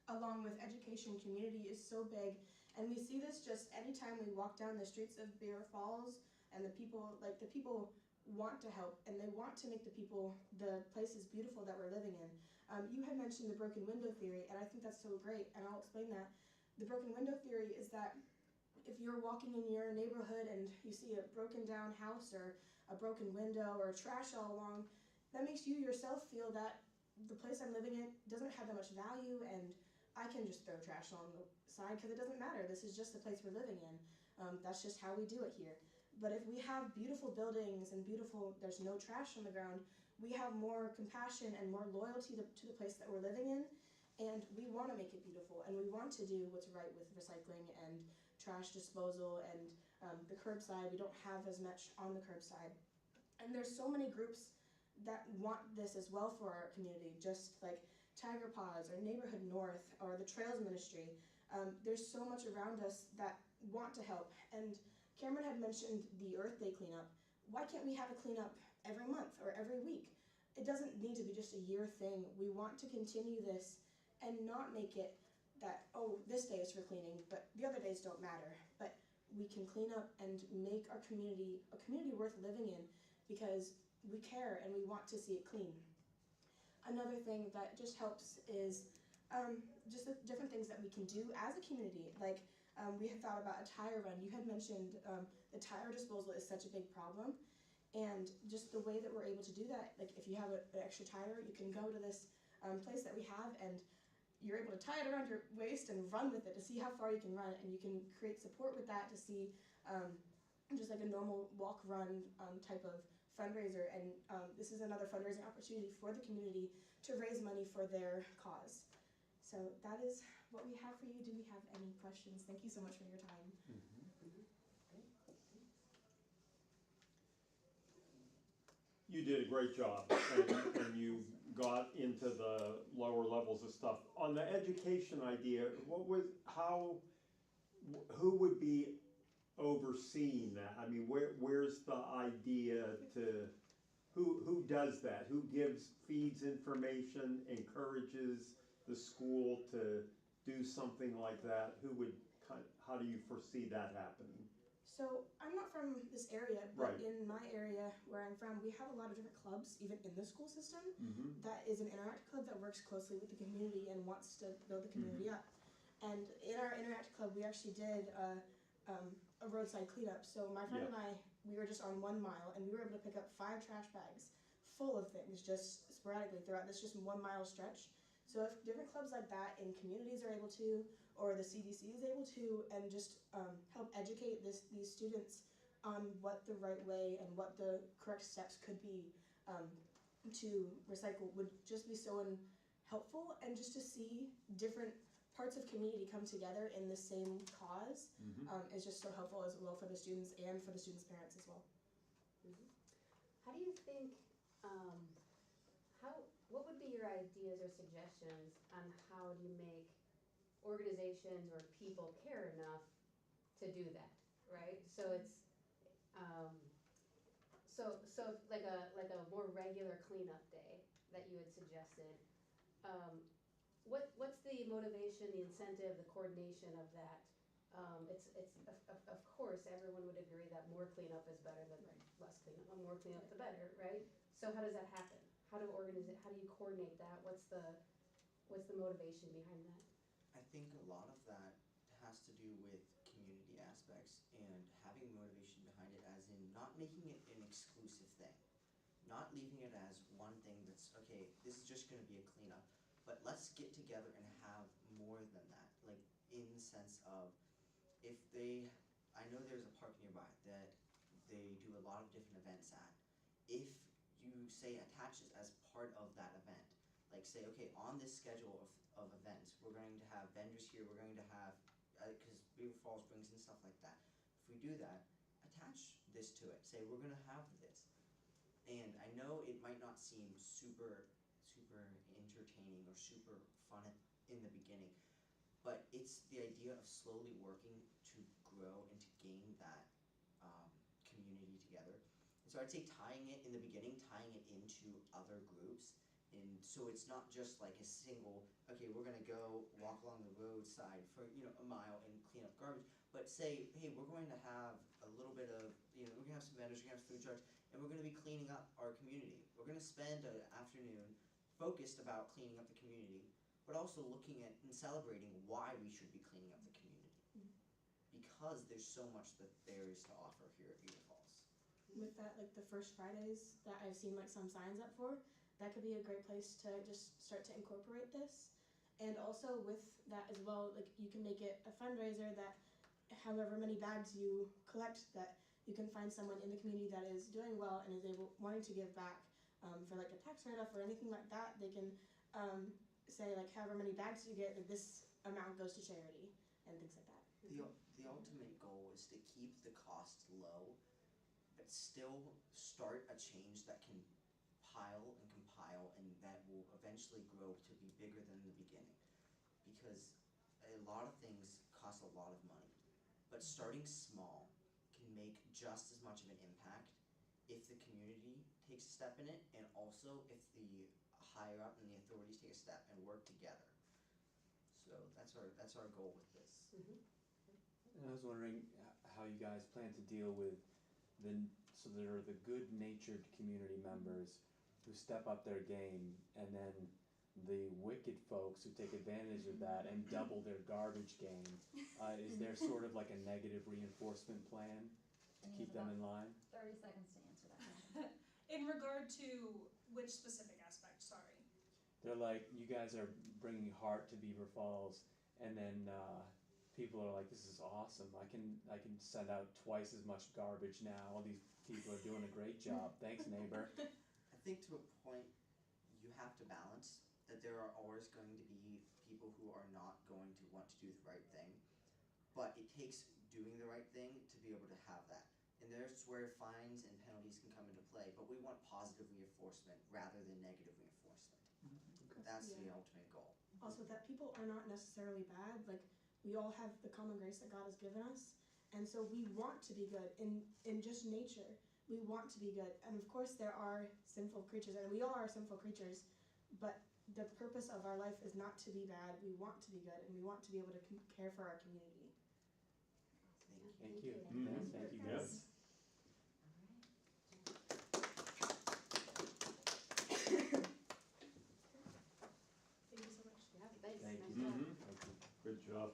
Along with education, community is so big, and we see this just anytime we walk down the streets of Beaver Falls, and the people want to help, and they want to make the places beautiful that we're living in. You had mentioned the broken window theory, and I think that's so great, and I'll explain that. The broken window theory is that if you're walking in your neighborhood and you see a broken down house or a broken window or trash all along, that makes you yourself feel that the place I'm living in doesn't have that much value, and I can just throw trash on the side because it doesn't matter. This is just the place we're living in. That's just how we do it here. But if we have beautiful buildings and there's no trash on the ground, we have more compassion and more loyalty to the place that we're living in, and we want to make it beautiful, and we want to do what's right with recycling and trash disposal and the curbside. We don't have as much on the curbside. And there's so many groups that want this as well for our community, just like Tiger Paws or Neighborhood North or the Trails Ministry. There's so much around us that want to help. And Cameron had mentioned the Earth Day cleanup. Why can't we have a cleanup every month or every week? It doesn't need to be just a year thing. We want to continue this and not make it that, oh, this day is for cleaning, but the other days don't matter. But we can clean up and make our community a community worth living in because we care and we want to see it clean. Another thing that just helps is just the different things that we can do as a community. Like we had thought about a tire run. You had mentioned the tire disposal is such a big problem. And just the way that we're able to do that, like if you have an extra tire, you can go to this place that we have and you're able to tie it around your waist and run with it to see how far you can run, and you can create support with that to see just like a normal walk run type of fundraiser. And this is another fundraising opportunity for the community to raise money for their cause. So that is what we have for you. Do we have any questions? Thank you so much for your time. You did a great job, and you got into the lower levels of stuff. On the education idea, who would be overseeing that? I mean, where's the idea to, who does that? Who feeds information, encourages the school to do something like that? How do you foresee that happening? So I'm not from this area, but Right. in my area where I'm from, we have a lot of different clubs, even in the school system. Mm-hmm. That is an Interact Club that works closely with the community and wants to build the community up. And in our Interact Club, we actually did a roadside cleanup. So my friend and I, we were just on 1 mile, and we were able to pick up 5 trash bags full of things just sporadically throughout this just 1 mile stretch. So if different clubs like that in communities are able to, or the CDC is able to, and just help educate these students on what the right way and what the correct steps could be to recycle, would just be so helpful. And just to see different parts of community come together in the same cause is just so helpful as well for the students and for the students' parents as well. How do you think, what would be your ideas or suggestions on how do you make organizations or people care enough to do that, right? So it's, so like a more regular cleanup day that you had suggested. What's the motivation, the incentive, the coordination of that? It's of course everyone would agree that more cleanup is better than less cleanup. The more cleanup, the better, right? So how does that happen? How do you coordinate that? What's the motivation behind that? I think a lot of that has to do with community aspects and having motivation behind it, as in not making it an exclusive thing. Not leaving it as one thing that's, okay, this is just gonna be a cleanup, but let's get together and have more than that. Like, in the sense of, I know there's a park nearby that they do a lot of different events at. If you say attach it as part of that event, like say, okay, on this schedule of events, we're going to have vendors here, we're going to have, because Beaver Falls brings in stuff like that. If we do that, attach this to it, say we're gonna have this. And I know it might not seem super entertaining or super fun in the beginning, but it's the idea of slowly working to grow and to gain that community together. And so I'd say tying it in the beginning, tying it into other groups, and so it's not just like a single, okay, we're gonna go walk along the roadside for, a mile and clean up garbage, but say, hey, we're going to have a little bit of, we're gonna have some vendors, we're gonna have food trucks, and we're gonna be cleaning up our community. We're gonna spend an afternoon focused about cleaning up the community, but also looking at and celebrating why we should be cleaning up the community. Because there's so much that there is to offer here at Beaver Falls. With that, like the First Fridays that I've seen like some signs up for, that could be a great place to just start to incorporate this. And also with that as well, like you can make it a fundraiser that however many bags you collect, that you can find someone in the community that is doing well and is wanting to give back for like a tax write-off or anything like that. They can say like however many bags you get, like this amount goes to charity and things like that. The ultimate goal is to keep the costs low, but still start a change that can compile and compile, and that will eventually grow to be bigger than the beginning. Because a lot of things cost a lot of money, but starting small can make just as much of an impact if the community takes a step in it, and also if the higher up and the authorities take a step and work together. So that's our goal with this. And I was wondering how you guys plan to deal with so there are the good-natured community members who step up their game, and then the wicked folks who take advantage of that and double their garbage game. Is there sort of like a negative reinforcement plan to keep them in line? 30 seconds to answer that question. In regard to which specific aspect, sorry? They're like, you guys are bringing heart to Beaver Falls, and then people are like, this is awesome. I can send out twice as much garbage now. All these people are doing a great job. Thanks, neighbor. I think to a point, you have to balance that there are always going to be people who are not going to want to do the right thing, but it takes doing the right thing to be able to have that. And there's where fines and penalties can come into play, but we want positive reinforcement rather than negative reinforcement. That's the ultimate goal. Also, that people are not necessarily bad. Like, we all have the common grace that God has given us, and so we want to be good in just nature. We want to be good, and of course there are sinful creatures, and we all are sinful creatures, but the purpose of our life is not to be bad. We want to be good, and we want to be able to care for our community. Thank you. Mhm. Thank you, Yep. guys. Thank you so much. Yeah, thanks. Thank Nice you. job. Mhm. Good job.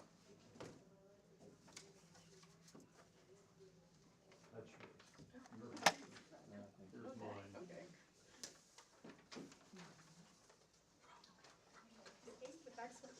That's yours. Yeah, thank you. Here's mine. Okay. The back's much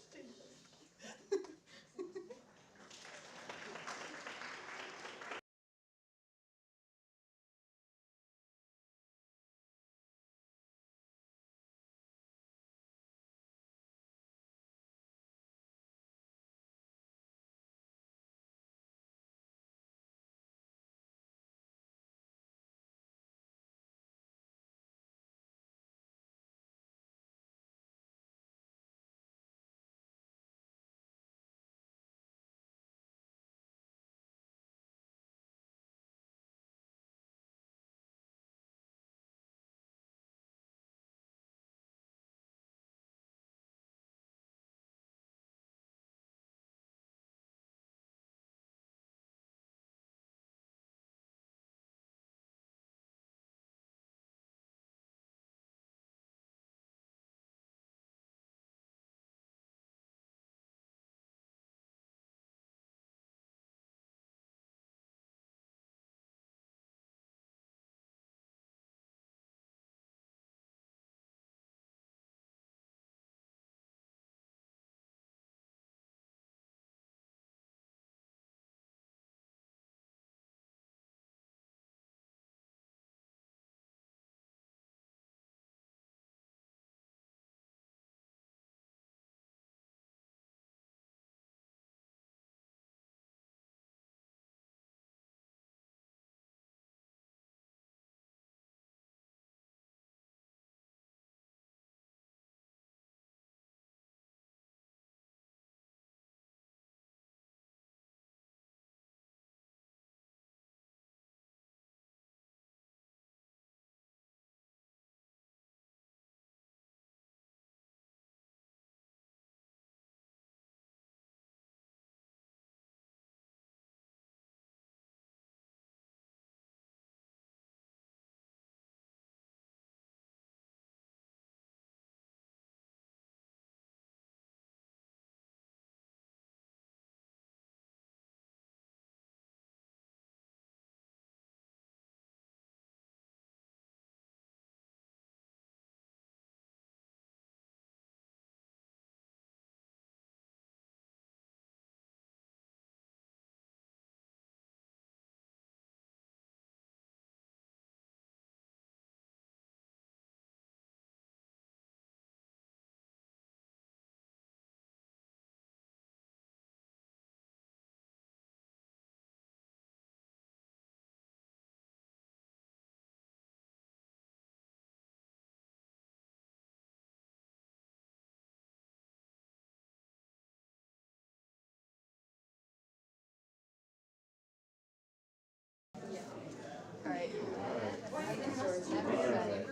Happy Friday.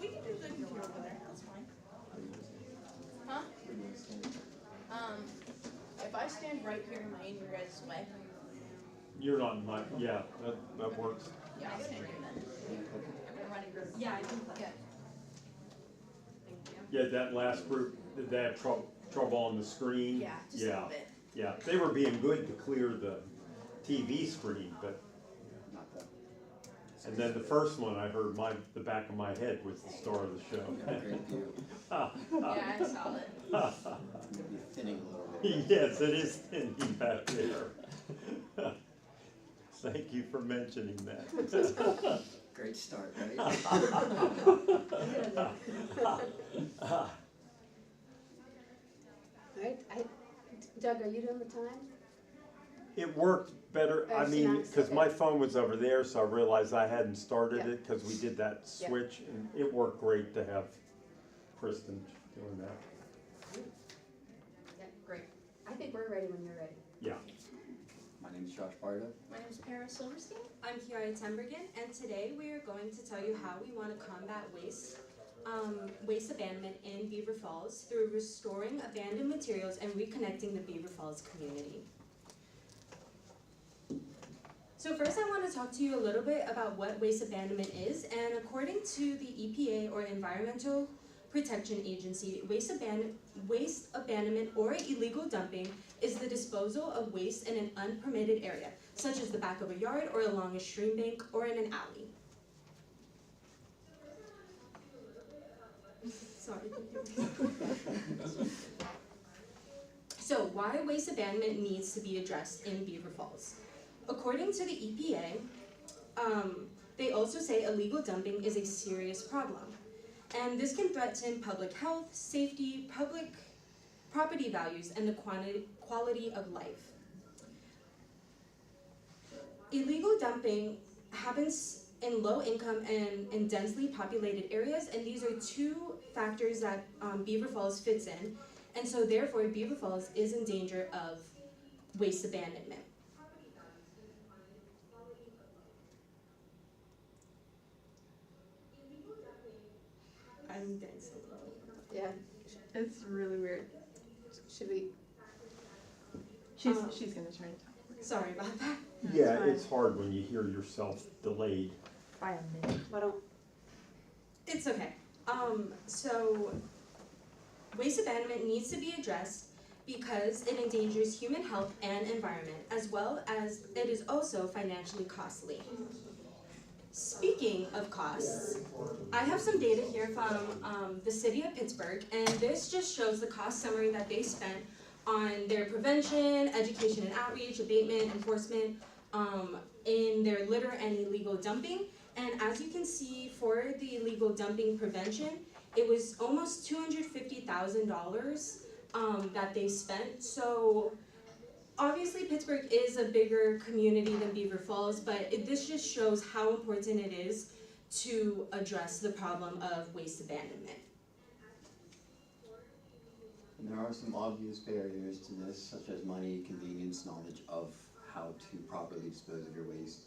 We can do the computer over there, that's fine. Huh? If I stand right here, am I in your guys' way? You're not in my, yeah, that works. Yeah, I'll stand here then. I've been running groups. Yeah, I think Yeah. Thank you. Yeah, that last group, did they have trouble on the screen? Yeah, just a little bit. Yeah, they were being good to clear the TV screen, but, Not that. and then the first one, I heard the back of my head was the star of the show. Great view. Yeah, I saw it. Maybe thinning a little bit. Yes, it is thinning back there. Thank you for mentioning that. Great start, right? Alright, Doug, are you doing the time? It worked better, I mean, because my phone was over there, so I realized I hadn't started it, because we did that Yep. switch, and it worked great to have Kristen doing that. Yeah, great. I think we're ready when you're ready. Yeah. My name's Josh Bardo. My name is Paris Silverstein. I'm Kiara Tembergen, and today we are going to tell you how we want to combat waste abandonment in Beaver Falls through restoring abandoned materials and reconnecting the Beaver Falls community. So first I want to talk to you a little bit about what waste abandonment is, and according to the EPA, or Environmental Protection Agency, waste abandonment or illegal dumping is the disposal of waste in an unpermitted area, such as the back of a yard or along a stream bank or in an alley. Sorry. So why waste abandonment needs to be addressed in Beaver Falls? According to the EPA, they also say illegal dumping is a serious problem. And this can threaten public health, safety, public property values, and the quality of life. Illegal dumping happens in low-income and in densely populated areas, and these are two factors that Beaver Falls fits in, and so therefore Beaver Falls is in danger of waste abandonment. I'm dancing. Yeah, It's really weird. should we? She's gonna try to talk. Sorry about that. Yeah, it's hard when you hear yourself delayed. By a minute. Why don't? It's okay. So waste abandonment needs to be addressed because it endangers human health and environment, as well as it is also financially costly. Speaking of costs, I have some data here from the city of Pittsburgh, and this just shows the cost summary that they spent on their prevention, education and outreach, abatement, enforcement, in their litter and illegal dumping. And as you can see, for the illegal dumping prevention, it was almost $250,000 that they spent. So obviously Pittsburgh is a bigger community than Beaver Falls, but this just shows how important it is to address the problem of waste abandonment. And there are some obvious barriers to this, such as money, convenience, knowledge of how to properly dispose of your waste.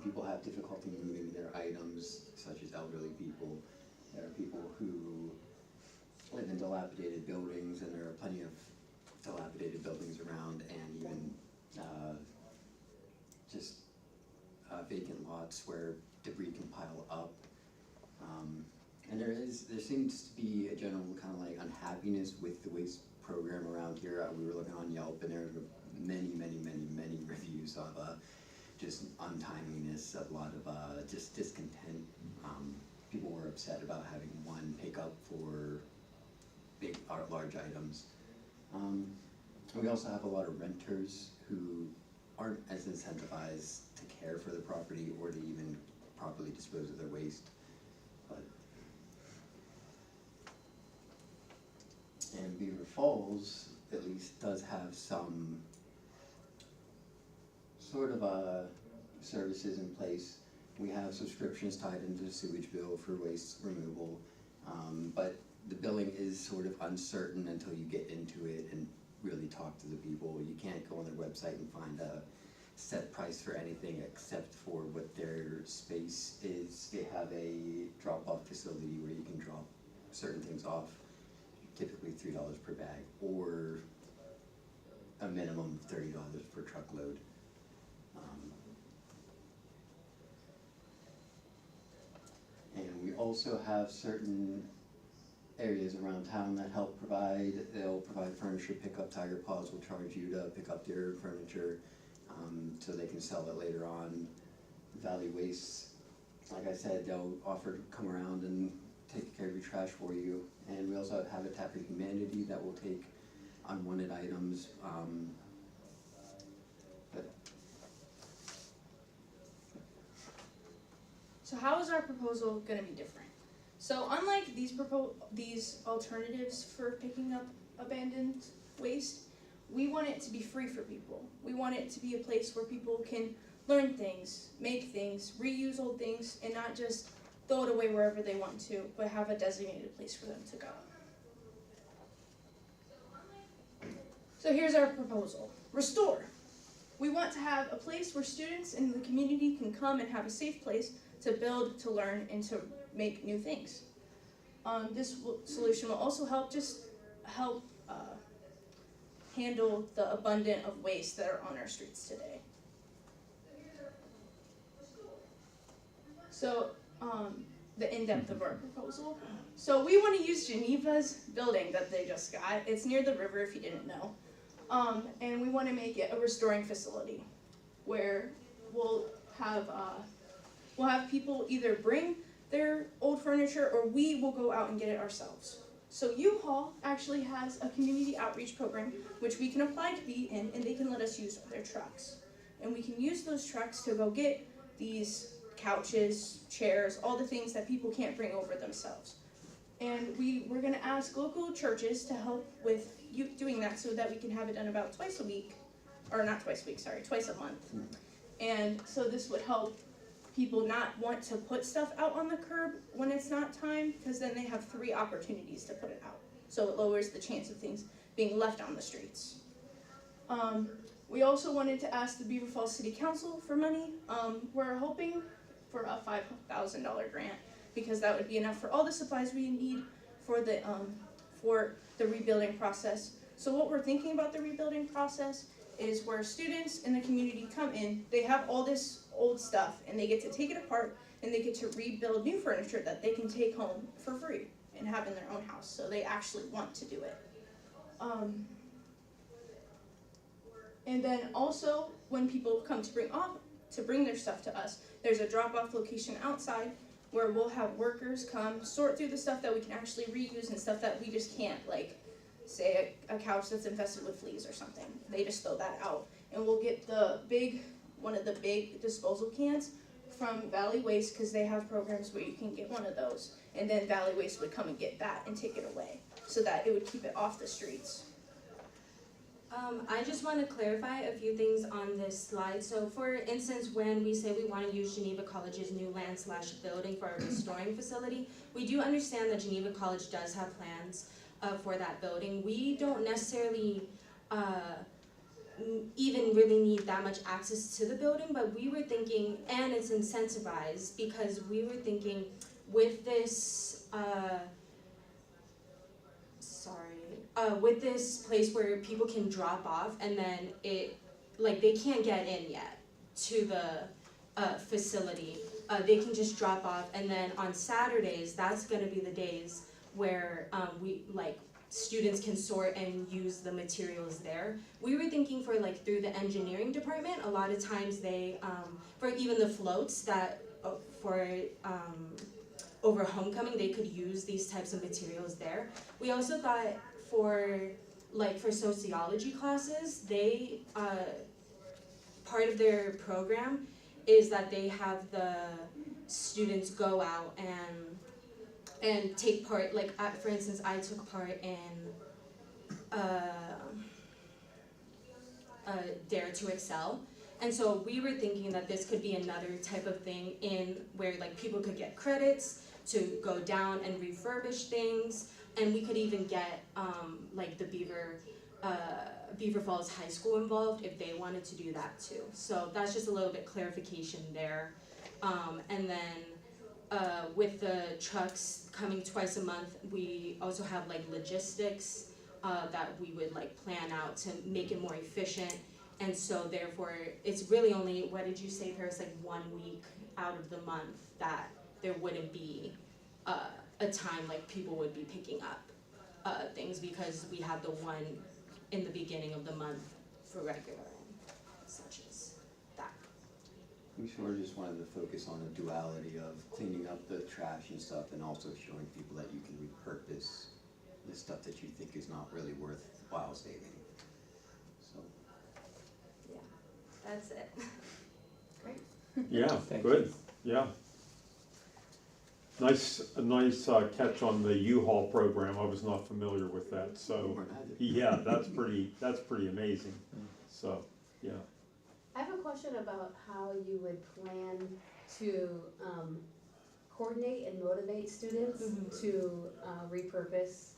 People have difficulty moving their items, such as elderly people. There are people who live in dilapidated buildings, and there are plenty of dilapidated buildings around, and even just vacant lots where debris can pile up. And there seems to be a general kind of like unhappiness with the waste program around here. We were looking on Yelp, and there were many reviews of just untimeliness, a lot of just discontent. People were upset about having one pickup for big, large items. We also have a lot of renters who aren't as incentivized to care for the property or to even properly dispose of their waste. And Beaver Falls, at least, does have some sort of services in place. We have subscriptions tied into the sewage bill for waste removal, but the billing is sort of uncertain until you get into it and really talk to the people. You can't go on their website and find a set price for anything except for what their have a drop-off facility where you can drop certain things off, typically $3 per bag, or a minimum of $30 per truckload. And we also have certain areas around town that they'll provide furniture pickup. Tiger Paws will charge you to pick up their furniture, so they can sell it later on. Valley Waste, like I said, they'll offer to come around and take care of your trash for you. And we also have Habitat for Humanity that will take unwanted items. So how is our proposal going to be different? So unlike these alternatives for picking up abandoned waste, we want it to be free for people. We want it to be a place where people can learn things, make things, reuse old things, and not just throw it away wherever they want to, but have a designated place for them to go. So here's our proposal. Restore. We want to have a place where students in the community can come and have a safe place to build, to learn, and to make new things. This solution will also help handle the abundance of waste that are on our streets today. So the in-depth of our proposal. So we want to use Geneva's building that they just got. It's near the river if you didn't know. And we want to make it a restoring facility where we'll have people either bring their old furniture or we will go out and get it ourselves. So U-Haul actually has a community outreach program which we can apply to be in, and they can let us use their trucks. And we can use those trucks to go get these couches, chairs, all the things that people can't bring over themselves. And we're going to ask local churches to help with doing that so that we can have it done about twice a month. And so this would help people not want to put stuff out on the curb when it's not time, because then they have 3 opportunities to put it out. So it lowers the chance of things being left on the streets. We also wanted to ask the Beaver Falls City Council for money. We're hoping for a $5,000 grant, because that would be enough for all the supplies we need for the rebuilding process. So what we're thinking about the rebuilding process is where students in the community come in, they have all this old stuff, and they get to take it apart, and they get to rebuild new furniture that they can take home for free and have in their own house, so they actually want to do it. And then also, when people come to bring their stuff to us, there's a drop-off location outside where we'll have workers come, sort through the stuff that we can actually reuse and stuff that we just can't, like, say a couch that's infested with fleas or something. They just throw that out. And we'll get one of the big disposal cans from Valley Waste, because they have programs where you can get one of those. And then Valley Waste would come and get that and take it away, so that it would keep it off the streets. I just want to clarify a few things on this slide. So for instance, when we say we want to use Geneva College's new land/building for a restoring facility, we do understand that Geneva College does have plans for that building. We don't necessarily even really need that much access to the building, but we were thinking, and it's incentivized, because we were thinking with this with this place where people can drop off, and then they can't get in yet to the facility. They can just drop off, and then on Saturdays, that's going to be the days where students can sort and use the materials there. We were thinking for through the engineering department, a lot of times they, for even the floats that over homecoming, they could use these types of materials there. We also thought for sociology classes, they, part of their program is that they have the students go out and take part, for instance, I took part in Dare to Excel. And so we were thinking that this could be another type of thing where people could get credits to go down and refurbish things, and we could even get the Beaver Falls High School involved if they wanted to do that too. So that's just a little bit clarification there. And then with the trucks coming twice a month, we also have like logistics that we would like plan out to make it more efficient. And so therefore, it's really only, what did you say, Paris, like 1 week out of the month that there wouldn't be a time like people would be picking up things, because we have the one in the beginning of the month for regular and such as that. We sort of just wanted to focus on the duality of cleaning up the trash and stuff, and also showing people that you can repurpose the stuff that you think is not really worthwhile saving. So. Yeah, that's it. Great. Yeah, good, yeah. Nice catch on the U-Haul program. I was not familiar with that, so, yeah, that's pretty amazing. So, yeah. I have a question about how you would plan to coordinate and motivate students to repurpose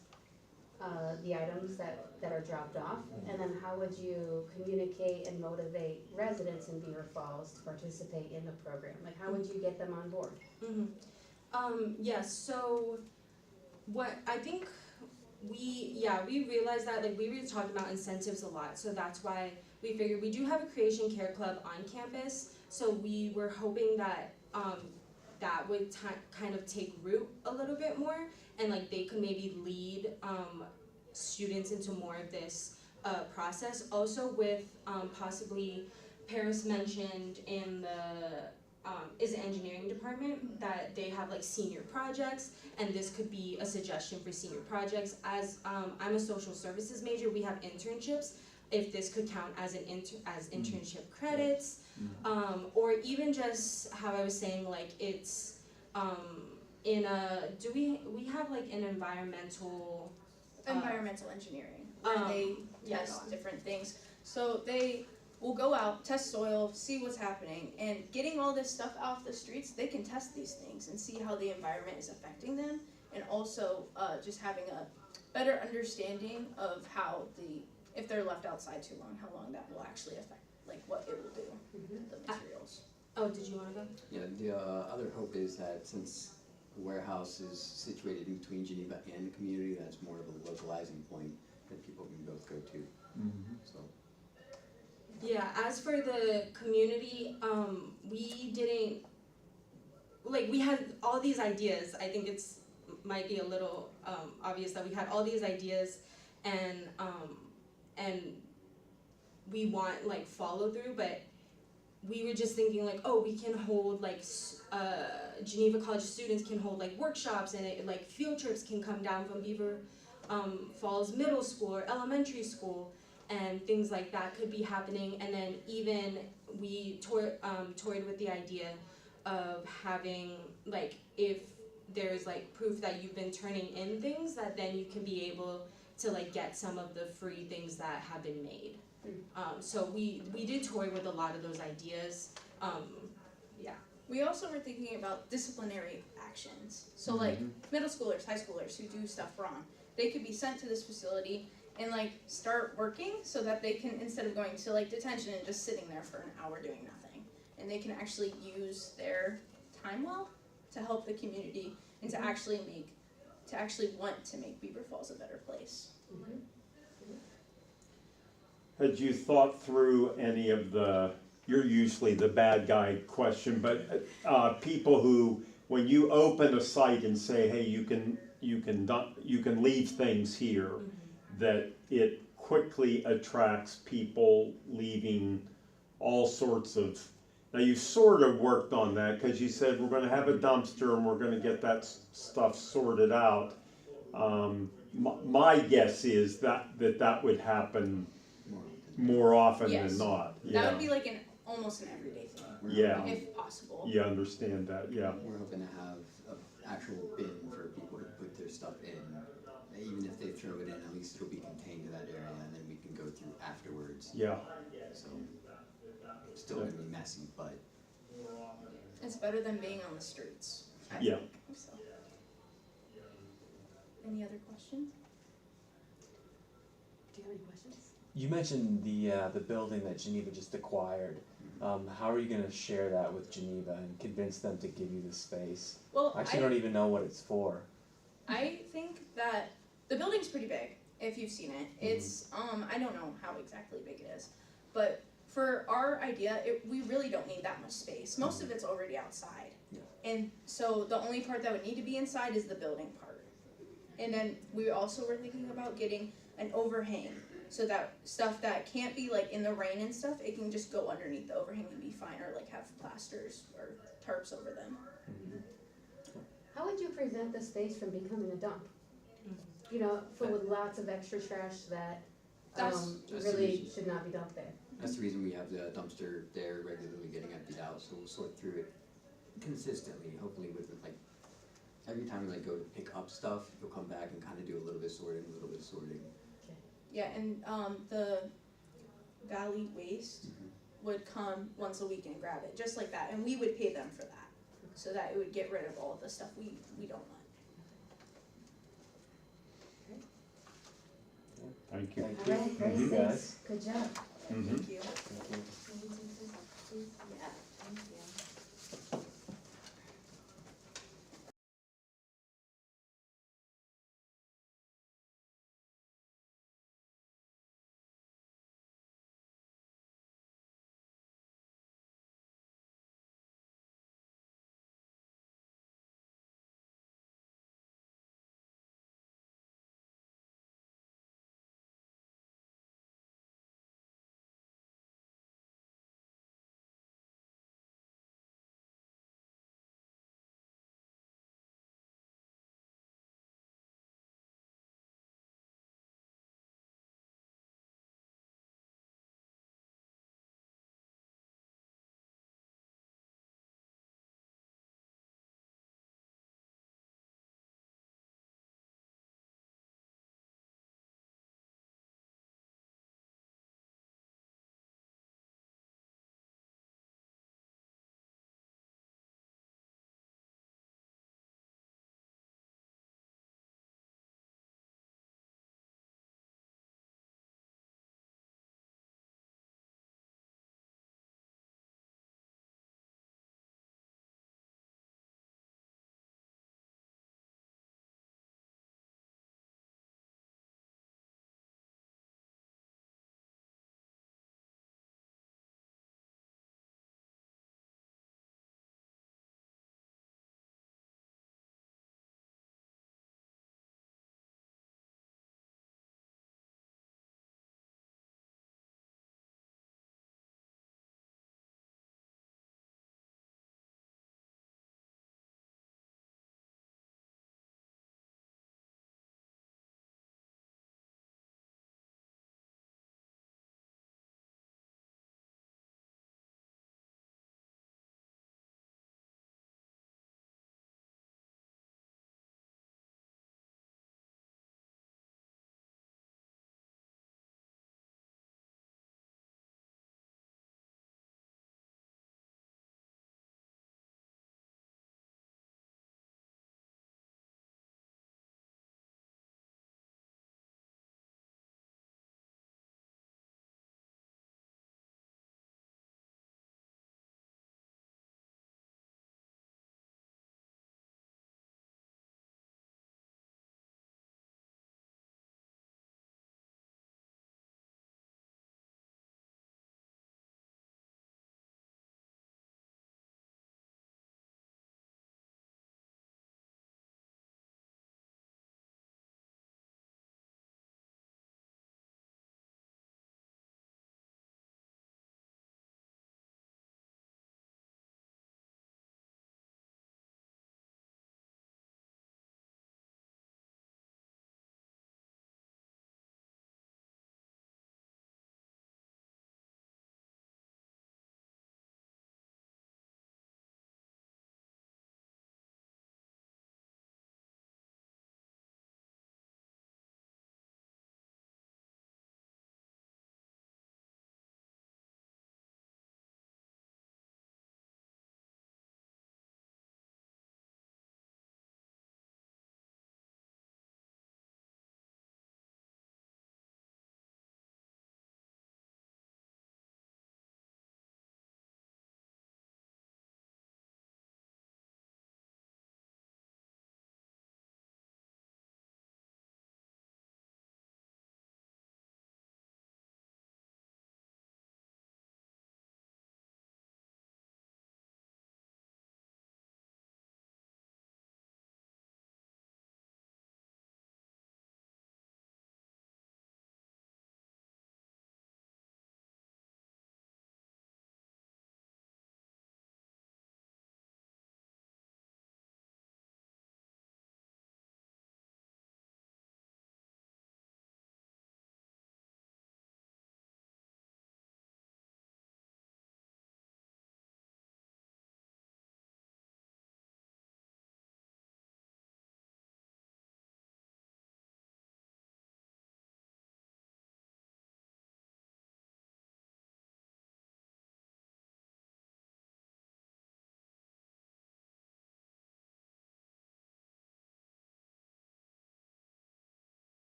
the items that are dropped off, and then how would you communicate and motivate residents in Beaver Falls to participate in the program? Like, how would you get them on board? Yes, so what I think we realized that like we were talking about incentives a lot, so that's why we figured we do have a Creation Care Club on campus, so we were hoping that that would kind of take root a little bit more, and like they could maybe lead students into more of this process. Also with possibly Paris mentioned in the engineering department that they have like senior projects, and this could be a suggestion for senior projects. As I'm a social services major, we have internships. If this could count as internship credits, or even just how I was saying, like it's in a we have like an environmental engineering, where they test different things. So they will go out, test soil, see what's happening, and getting all this stuff off the streets, they can test these things and see how the environment is affecting them, and also just having a better understanding of how if they're left outside too long, how long that will actually affect, like what it will do, the materials. Oh, did you want to go? Yeah, the other hope is that since the warehouse is situated in between Geneva and the community, that's more of a localizing point that people can both go to. So. Yeah, as for the community, we didn't, like we had all these ideas. I think might be a little obvious that we had all these ideas, and we want like follow through, but we were just thinking like, oh, we can hold like Geneva College students can hold like workshops, and like field trips can come down from Beaver Falls Middle School or elementary school, and things like that could be happening. And then even we toyed with the idea of having like, if there's like proof that you've been turning in things, that then you can be able to like get some of the free things that have been made. So we did toy with a lot of those ideas. Yeah. We also were thinking about disciplinary actions. So like middle schoolers, high schoolers who do stuff wrong, they could be sent to this facility and like start working, so that they can, instead of going to like detention and just sitting there for an hour doing nothing, and they can actually use their time well to help the community and to actually want to make Beaver Falls a better place. Had you thought through any of you're usually the bad guy question, but people who, when you open a site and say, hey, you can leave things here, that it quickly attracts people leaving all sorts of, now you sort of worked on that, because you said we're gonna have a dumpster and we're gonna get that stuff sorted out. My guess is that would happen more often than not. Yeah. That would be like almost an everyday thing. Yeah. If possible. You understand that, yeah. We're hoping to have an actual bin for people to put their stuff in. Even if they throw it in, at least it'll be contained to that area, and then we can go through afterwards. Yeah. So, still gonna be messy, but. It's better than being on the streets. I Yeah. think, so. Any other questions? Do you have any questions? You mentioned the building that Geneva just acquired. how are you gonna share that with Geneva and convince them to give you the space? Well, I actually don't even know what it's for. I think that the building's pretty big, if you've seen it. It's, I don't know how exactly big it is, but for our idea, we really don't need that much space. Most of it's already outside. Yeah. And so the only part that would need to be inside is the building part. And then we also were thinking about getting an overhang, so that stuff that can't be like in the rain and stuff, it can just go underneath the overhang and be fine, or like have plasters or tarps over them. How would you prevent the space from becoming a dump? You know, filled with lots of extra trash that That's really should not be dumped there. That's the reason we have the dumpster there regularly getting emptied out, so we'll sort through it consistently, hopefully with like, every time we like go to pick up stuff, you'll come back and kind of do a little bit of sorting, a little bit of sorting. Yeah, and the Valley Waste would come once a week and grab it, just like that, and we would pay them for that, so that it would get rid of all of the stuff we don't want. Thank you. All right, great, Mhm. thanks, good job. Thank you. Yeah.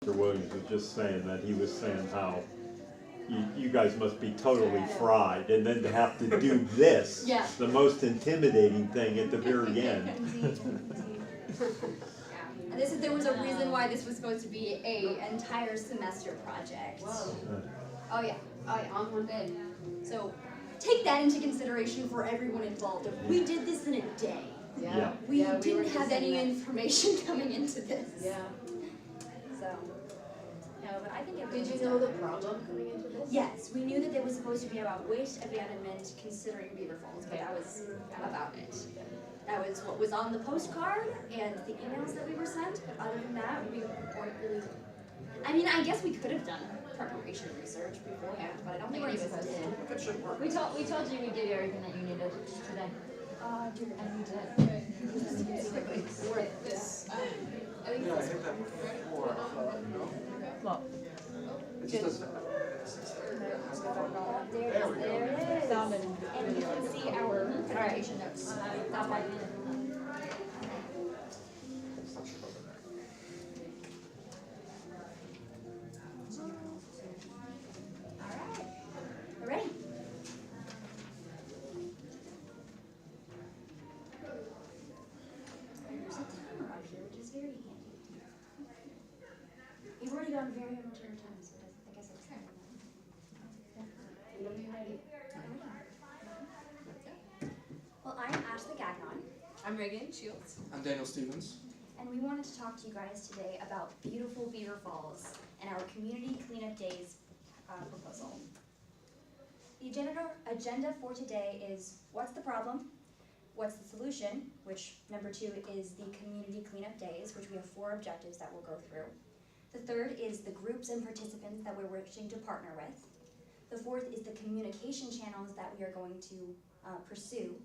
Mr. Williams was just saying that he was saying how you guys must be totally fried, and then to have to do this, Yeah. the most intimidating thing at the very end. And there was a reason why this was supposed to be a entire semester project. Whoa. Oh yeah, oh yeah. On one day. So take that into consideration for everyone involved. If we did this in a day, Yeah. we were didn't just have saying any that. information coming into this. Yeah. So, no, but I think it Did was, you know the problem coming into this? Yes, we knew that it was supposed to be about waste abandonment considering Beaver Falls, but that was about it. That was what was on the postcard and the emails that we were sent, but other than that, we weren't really, I mean, I guess we could have done preparation research beforehand, but I don't think any of us did. That should work. We told you we gave you everything that you needed today. And we did. This, I think yeah, I hit that before, no? Well, It just doesn't. There it is. And you can see our presentation notes. Stop by. Alright. We're ready. There's a timer up here, which is very handy. You've already gone very much over time, so I guess it's time. Well, I'm Ashley Gagnon. I'm Reagan Shields. I'm Daniel Stevens. And we wanted to talk to you guys today about beautiful Beaver Falls and our Community Cleanup Days proposal. The agenda for today is what's the problem, what's the solution, which number 2 is the Community Cleanup Days, which we have 4 objectives that we'll go through. The third is the groups and participants that we're wishing to partner with. The fourth is the communication channels that we are going to pursue.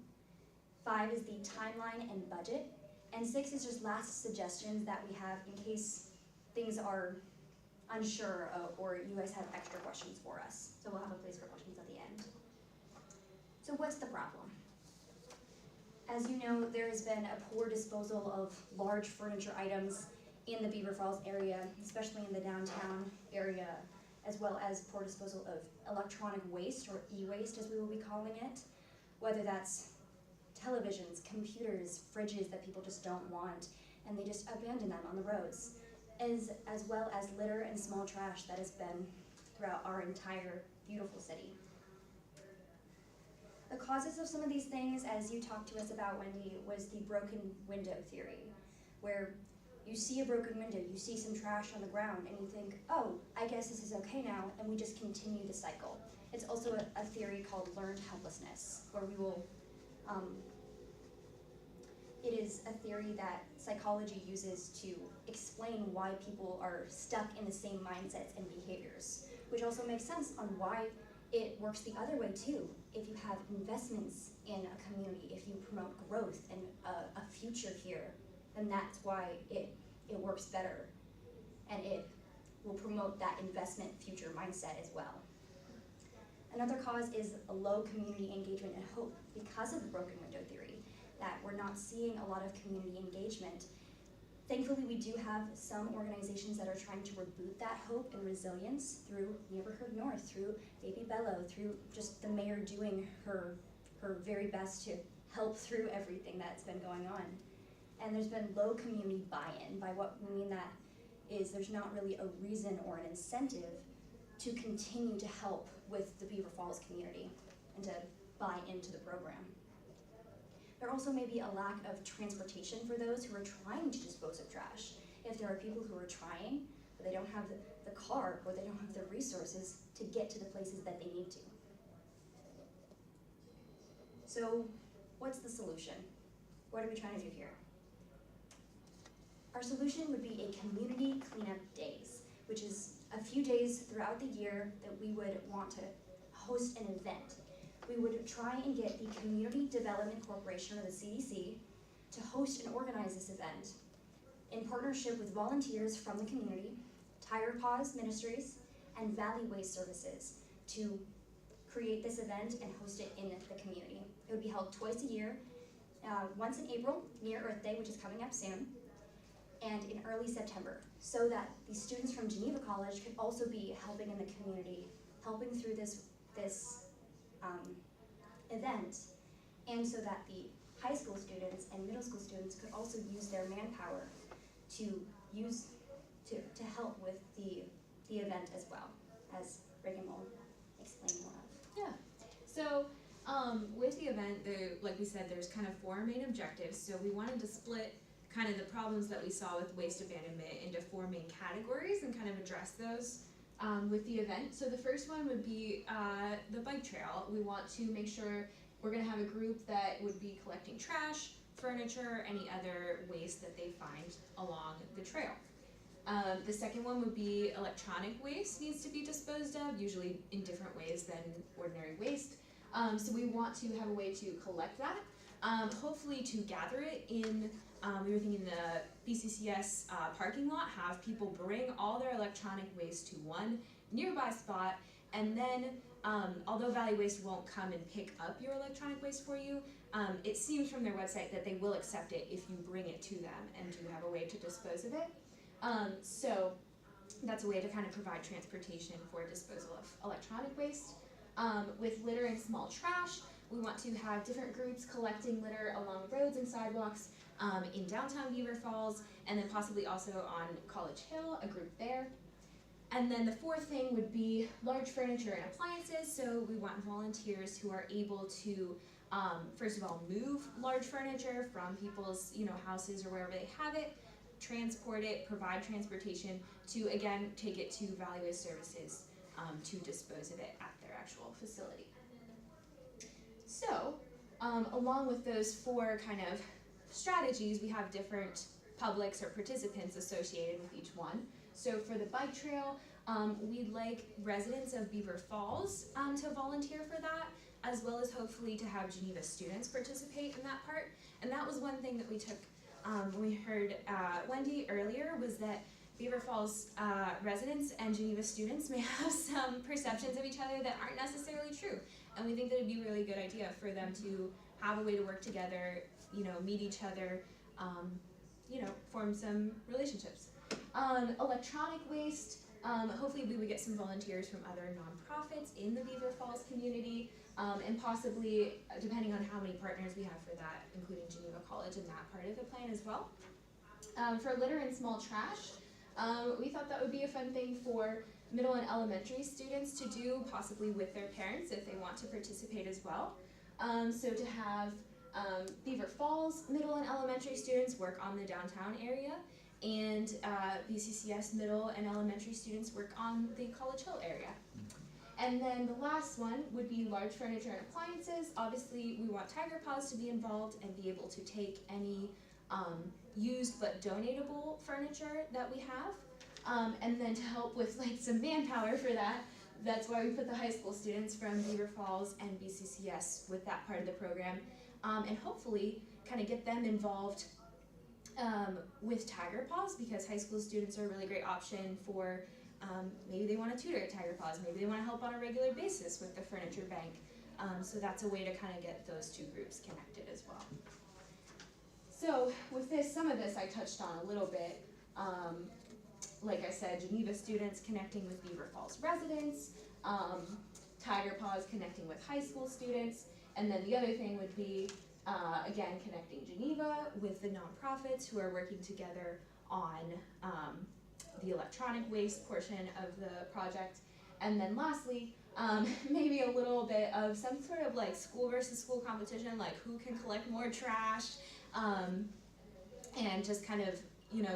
5 is the timeline and budget. And 6 is just last suggestions that we have in case things are unsure or you guys have extra questions for us. So we'll have a place for questions at the end. So what's the problem? As you know, there has been a poor disposal of large furniture items in the Beaver Falls area, especially in the downtown area, as well as poor disposal of electronic waste, or e-waste as we will be calling it, whether that's televisions, computers, fridges that people just don't want, and they just abandon them on the roads, as well as litter and small trash that has been throughout our entire beautiful city. The causes of some of these things, as you talked to us about, Wendy, was the broken window theory, where you see a broken window, you see some trash on the ground, and you think, oh, I guess this is okay now, and we just continue the cycle. It's also a theory called learned helplessness, where we will, it is a theory that psychology uses to explain why people are stuck in the same mindsets and behaviors, which also makes sense on why it works the other way too. If you have investments in a community, if you promote growth and a future here, then that's why it works better, and it will promote that investment future mindset as well. Another cause is a low community engagement and hope because of the broken window theory, that we're not seeing a lot of community engagement. Thankfully, we do have some organizations that are trying to reboot that hope and resilience through Neighborhood North, through Baby Bello, through just the mayor doing her very best to help through everything that's been going on. And there's been low community buy-in. By what we mean that is there's not really a reason or an incentive to continue to help with the Beaver Falls community and to buy into the program. There also may be a lack of transportation for those who are trying to dispose of trash. If there are people who are trying, but they don't have the car or they don't have the resources to get to the places that they need to. So what's the solution? What are we trying to do here? Our solution would be a community cleanup days, which is a few days throughout the year that we would want to host an event. We would try and get the Community Development Corporation, or the CDC, to host and organize this event in partnership with volunteers from the community, Tire Paws Ministries, and Valley Waste Services to create this event and host it in the community. It would be held twice a year, once in April, near Earth Day, which is coming up soon. and in early September, so that the students from Geneva College could also be helping in the community, helping through this event, and so that the high school students and middle school students could also use their manpower to help with the event as well, as Reagan will explain more of. Yeah. So with the event, like we said, there's kind of 4 main objectives. So we wanted to split kind of the problems that we saw with waste abandonment into 4 main categories and kind of address those with the event. So the first one would be the bike trail. We want to make sure we're going to have a group that would be collecting trash, furniture, any other waste that they find along the trail. The second one would be electronic waste needs to be disposed of, usually in different ways than ordinary waste. So we want to have a way to collect that, hopefully to gather it in, we were thinking the BCCS parking lot, have people bring all their electronic waste to one nearby spot, and then although Valley Waste won't come and pick up your electronic waste for you, it seems from their website that they will accept it if you bring it to them and do have a way to dispose of it. So that's a way to kind of provide transportation for disposal of electronic waste. With litter and small trash, we want to have different groups collecting litter along roads and sidewalks in downtown Beaver Falls, and then possibly also on College Hill, a group there. And then the fourth thing would be large furniture and appliances. So we want volunteers who are able to, first of all, move large furniture from people's, houses or wherever they have it, transport it, provide transportation to, again, take it to Valley Waste Services to dispose of it at their actual facility. So, along with those 4 kind of strategies, we have different publics or participants associated with each one. So for the bike trail, we'd like residents of Beaver Falls to volunteer for that, as well as hopefully to have Geneva students participate in that part. And that was one thing that we took when we heard Wendy earlier, was that Beaver Falls residents and Geneva students may have some perceptions of each other that aren't necessarily true. And we think that it'd be a really good idea for them to have a way to work together, meet each other, form some relationships. Electronic waste, hopefully we would get some volunteers from other nonprofits in the Beaver Falls community, and possibly, depending on how many partners we have for that, including Geneva College and that part of the plan as well. For litter and small trash, we thought that would be a fun thing for middle and elementary students to do, possibly with their parents if they want to participate as well. So to have Beaver Falls middle and elementary students work on the downtown area, and BCCS middle and elementary students work on the College Hill area. And then the last one would be large furniture and appliances. Obviously, we want Tiger Paws to be involved and be able to take any used but donatable furniture that we have. And then to help with some manpower for that, that's why we put the high school students from Beaver Falls and BCCS with that part of the program. And hopefully kind of get them involved with Tiger Paws, because high school students are a really great option for maybe they want to tutor at Tiger Paws, maybe they want to help on a regular basis with the furniture bank. So that's a way to kind of get those 2 groups connected as well. So with this, some of this I touched on a little bit. Like I said, Geneva students connecting with Beaver Falls residents, Tiger Paws connecting with high school students, and then the other thing would be, again, connecting Geneva with the nonprofits who are working together on the electronic waste portion of the project. And then lastly, maybe a little bit of some sort of school versus school competition, like who can collect more trash, and just kind of,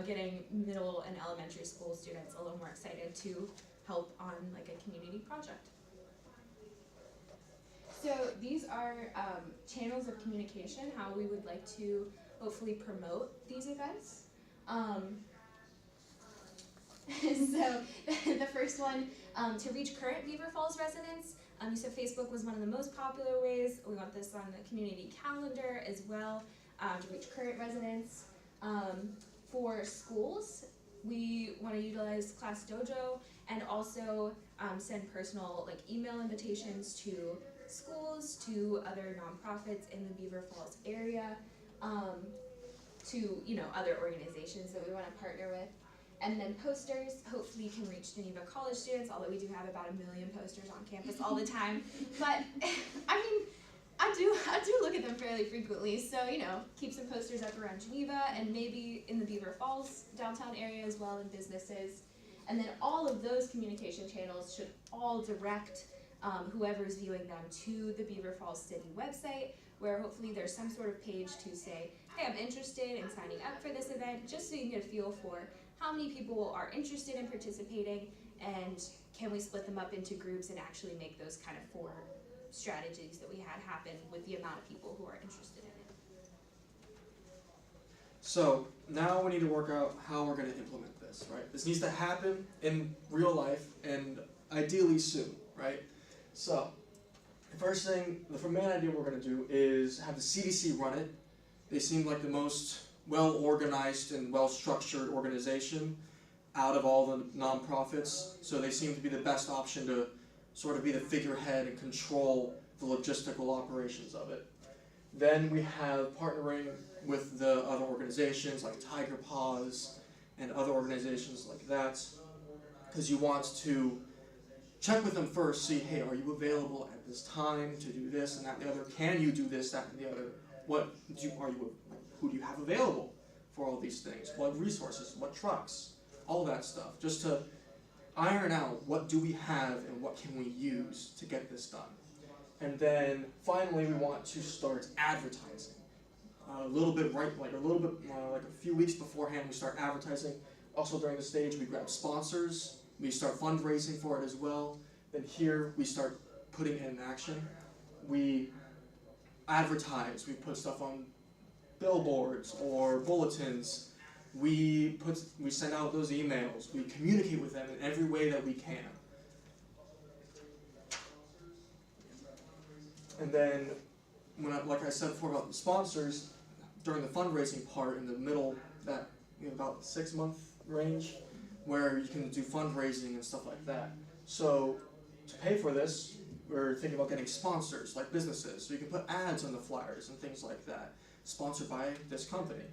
getting middle and elementary school students a little more excited to help on a community project. So these are channels of communication, how we would like to hopefully promote these events. So the first one, to reach current Beaver Falls residents, you said Facebook was one of the most popular ways. We want this on the community calendar as well, to reach current residents. For schools, we want to utilize Class Dojo and also send personal email invitations to schools, to other nonprofits in the Beaver Falls area, to, other organizations that we want to partner with. And then posters, hopefully can reach Geneva College students, although we do have about 1 million posters on campus all the time. But, I do look at them fairly frequently, so, keep some posters up around Geneva and maybe in the Beaver Falls downtown area as well, in businesses. And then all of those communication channels should all direct whoever's viewing them to the Beaver Falls City website, where hopefully there's some sort of page to say, hey, I'm interested in signing up for this event, just so you can get a feel for how many people are interested in participating, and can we split them up into groups and actually make those kind of 4 strategies that we had happen with the amount of people who are interested in it. So now we need to work out how we're going to implement this, right? This needs to happen in real life and ideally soon, right? So the first thing, the main idea we're going to do is have the CDC run it. They seem like the most well-organized and well-structured organization out of all the nonprofits, so they seem to be the best option to sort of be the figurehead and control the logistical operations of it. Then we have partnering with the other organizations like Tiger Paws and other organizations like that, because you want to check with them first, see, hey, are you available at this time to do this and that and the other? Can you do this, that, and the other? Who do you have available for all these things? What resources, what trucks, all that stuff, just to iron out what do we have and what can we use to get this done. And then finally we want to start advertising. Like a few weeks beforehand we start advertising. Also during the stage we grab sponsors, we start fundraising for it as well. Then here we start putting it in action. We advertise, we put stuff on billboards or bulletins. We send out those emails. We communicate with them in every way that we can. And then, like I said before about the sponsors, during the fundraising part in the middle, that about 6-month range, where you can do fundraising and stuff like that. So to pay for this, we're thinking about getting sponsors, like businesses, so you can put ads on the flyers and things like that, sponsored by this company.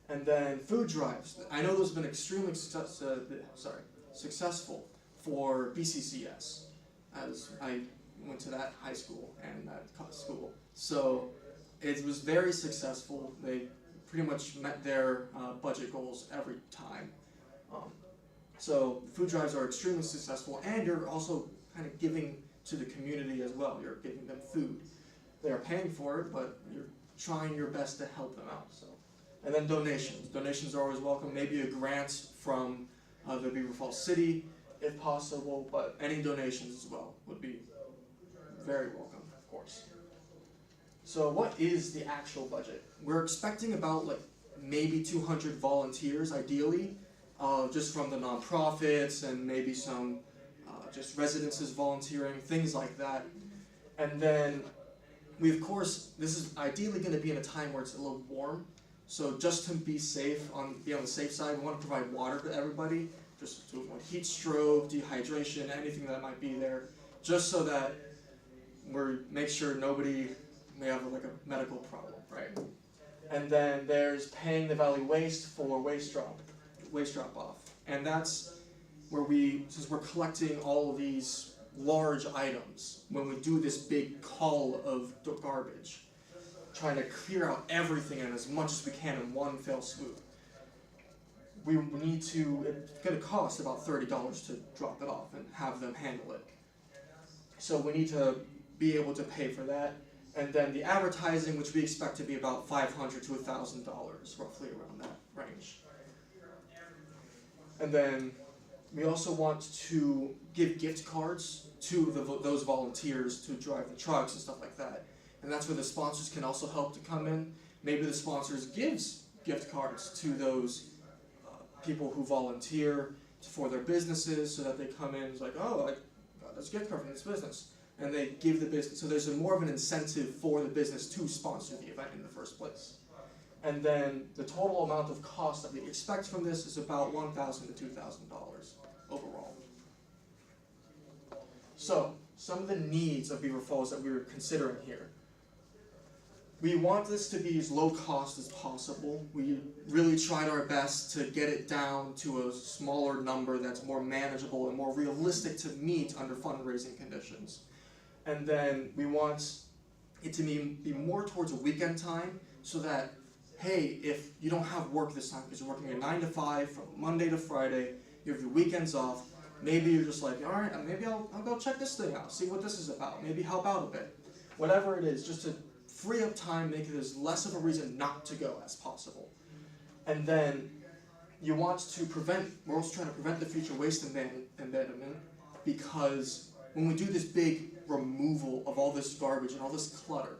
And then food drives. I know those have been extremely successful for BCCS, as I went to that high school and that school. So it was very successful. They pretty much met their budget goals every time. So food drives are extremely successful, and you're also kind of giving to the community as well. You're giving them food. They are paying for it, but you're trying your best to help them out. So. And then donations. Donations are always welcome. Maybe a grant from the Beaver Falls City, if possible, but any donations as well would be very welcome, of course. So what is the actual budget? We're expecting about maybe 200 volunteers, ideally, just from the nonprofits and maybe some just residences volunteering, things like that. And then we, of course, this is ideally going to be in a time where it's a little warm. So just to be safe, be on the safe side, we want to provide water to everybody, just to avoid heat stroke, dehydration, anything that might be there, just so that make sure nobody may have a medical problem, right? And then there's paying the Valley Waste for waste drop off, and that's where since we're collecting all of these large items, when we do this big call of garbage, trying to clear out everything and as much as we can in one fell swoop. It's going to cost about $30 to drop it off and have them handle it. So we need to be able to pay for that. And then the advertising, which we expect to be about $500 to $1,000, roughly around that range. And then we also want to give gift cards to those volunteers to drive the trucks and stuff like that. And that's where the sponsors can also help to come in. Maybe the sponsors gives gift cards to those people who volunteer for their businesses, so that they come in and it's like, oh, I got this gift card from this business. And they give the business, so there's more of an incentive for the business to sponsor the event in the first place. And then the total amount of cost that we expect from this is about $1,000 to $2,000 overall. So, some of the needs of Beaver Falls that we were considering here. we want this to be as low cost as possible. We really tried our best to get it down to a smaller number that's more manageable and more realistic to meet under fundraising conditions. And then we want it to be more towards a weekend time, so that, hey, if you don't have work this time because you're working a 9 to 5 from Monday to Friday, you have your weekends off, maybe you're just like, all right, maybe I'll go check this thing out, see what this is about, maybe help out a bit. Whatever it is, just to free up time, make it as less of a reason not to go as possible. And then you want to we're also trying to prevent the future waste abandonment, because when we do this big removal of all this garbage and all this clutter,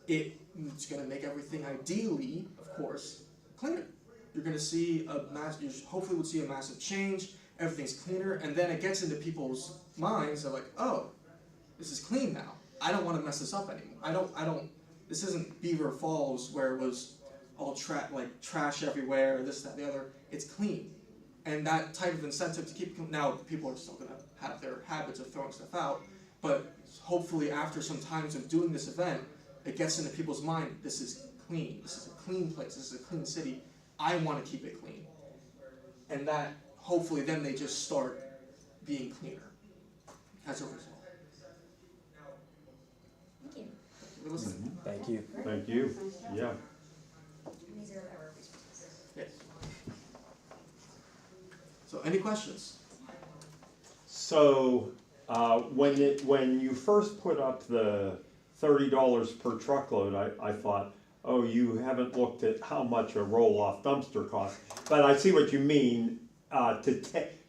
it's going to make everything, ideally, of course, cleaner. You're going to see you hopefully will see a massive change, everything's cleaner, and then it gets into people's minds. They're like, oh, this is clean now. I don't want to mess this up anymore. This isn't Beaver Falls where it was all trash everywhere, this, that, the other. It's clean. And that type of incentive to keep, now people are still going to have their habits of throwing stuff out, but hopefully after some times of doing this event, it gets into people's mind, this is clean, this is a clean place, this is a clean city, I want to keep it clean. And that, hopefully then they just start being cleaner as a result. Thank you. We're listening. Thank you. Thank you, yeah. And these are our resources. Yes. So any questions? So, when you first put up the $30 per truckload, I thought, oh, you haven't looked at how much a roll-off dumpster costs. But I see what you mean, to take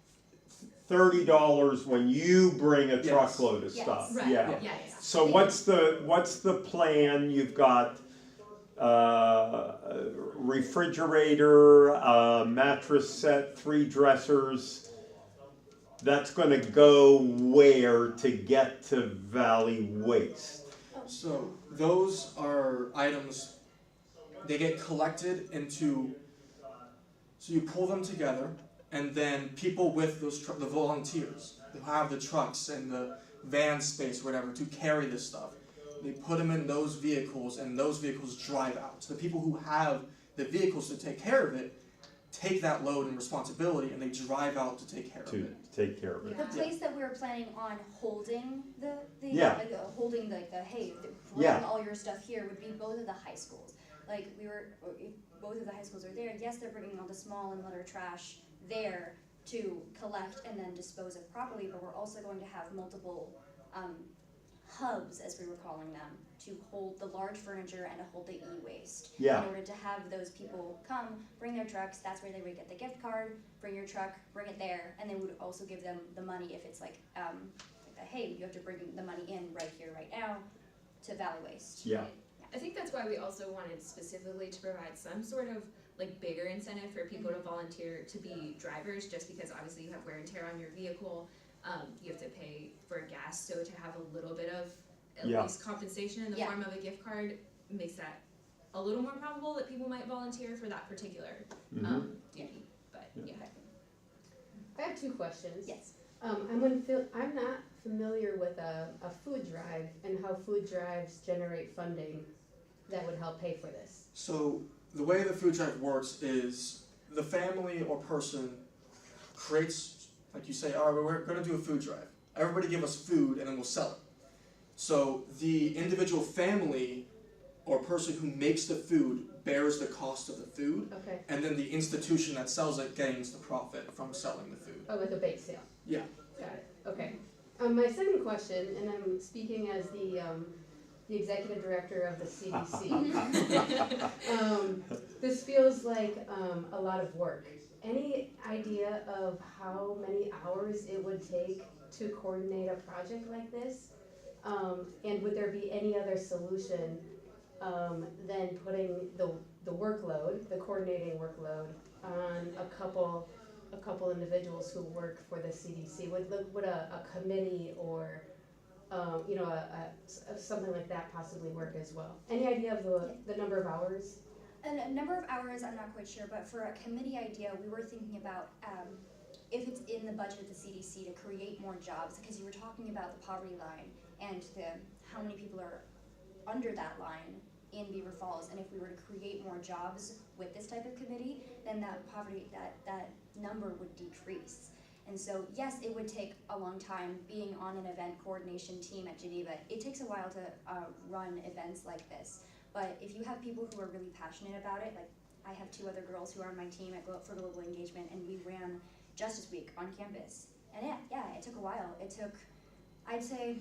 $30 when you bring a truckload of stuff. Right. Yeah. Yeah. So what's the plan? You've got refrigerator, mattress set, 3 dressers. That's gonna go where to get to Valley Waste? So those are items, they get collected into, so you pull them together, and then people with those, the volunteers, who have the trucks and the van space, whatever, to carry this stuff, they put them in those vehicles, and those vehicles drive out. So the people who have the vehicles to take care of it take that load and responsibility, and they drive out to take care of it. Take care of it. The place that we were planning on holding holding the hey, bring all your stuff here would be both of the high schools. Like if both of the high schools are there, yes, they're bringing all the small and litter trash there to collect and then dispose of properly, but we're also going to have multiple hubs, as we were calling them, to hold the large furniture and to hold the e-waste. Yeah. In order to have those people come, bring their trucks, that's where they would get the gift card, bring your truck, bring it there, and they would also give them the money if it's like hey, you have to bring the money in right here, right now, to Valley Waste. Yeah. I think that's why we also wanted specifically to provide some sort of like bigger incentive for people to volunteer to be drivers, just because obviously you have wear and tear on your vehicle. You have to pay for gas, so to have a little bit of at least compensation in the form of a gift card makes that a little more probable that people might volunteer for that particular duty. But yeah. I have 2 questions. Yes. I'm not familiar with a food drive and how food drives generate funding that would help pay for this. So the way the food drive works is the family or person creates, like you say, all right, we're going to do a food drive. Everybody give us food and then we'll sell it. So the individual family or person who makes the food bears the cost of the food, and then the institution that sells it gains the profit from selling the food. Oh, with a bake sale? Yeah. Got it, okay. My second question, and I'm speaking as the executive director of the CDC. This feels like a lot of work. Any idea of how many hours it would take to coordinate a project like this? And would there be any other solution than putting the workload, the coordinating workload, on a couple individuals who work for the CDC? Would a committee or something like that possibly work as well? Any idea of the number of hours? A number of hours, I'm not quite sure, but for a committee idea, we were thinking about if it's in the budget of the CDC to create more jobs, because you were talking about the poverty line and how many people are under that line in Beaver Falls, and if we were to create more jobs with this type of committee, then that poverty, that number would decrease. And so, yes, it would take a long time being on an event coordination team at Geneva. It takes a while to run events like this. But if you have people who are really passionate about it, like I have 2 other girls who are on my team for Global Engagement, and we ran Justice Week on campus. And yeah, it took a while. It took, I'd say,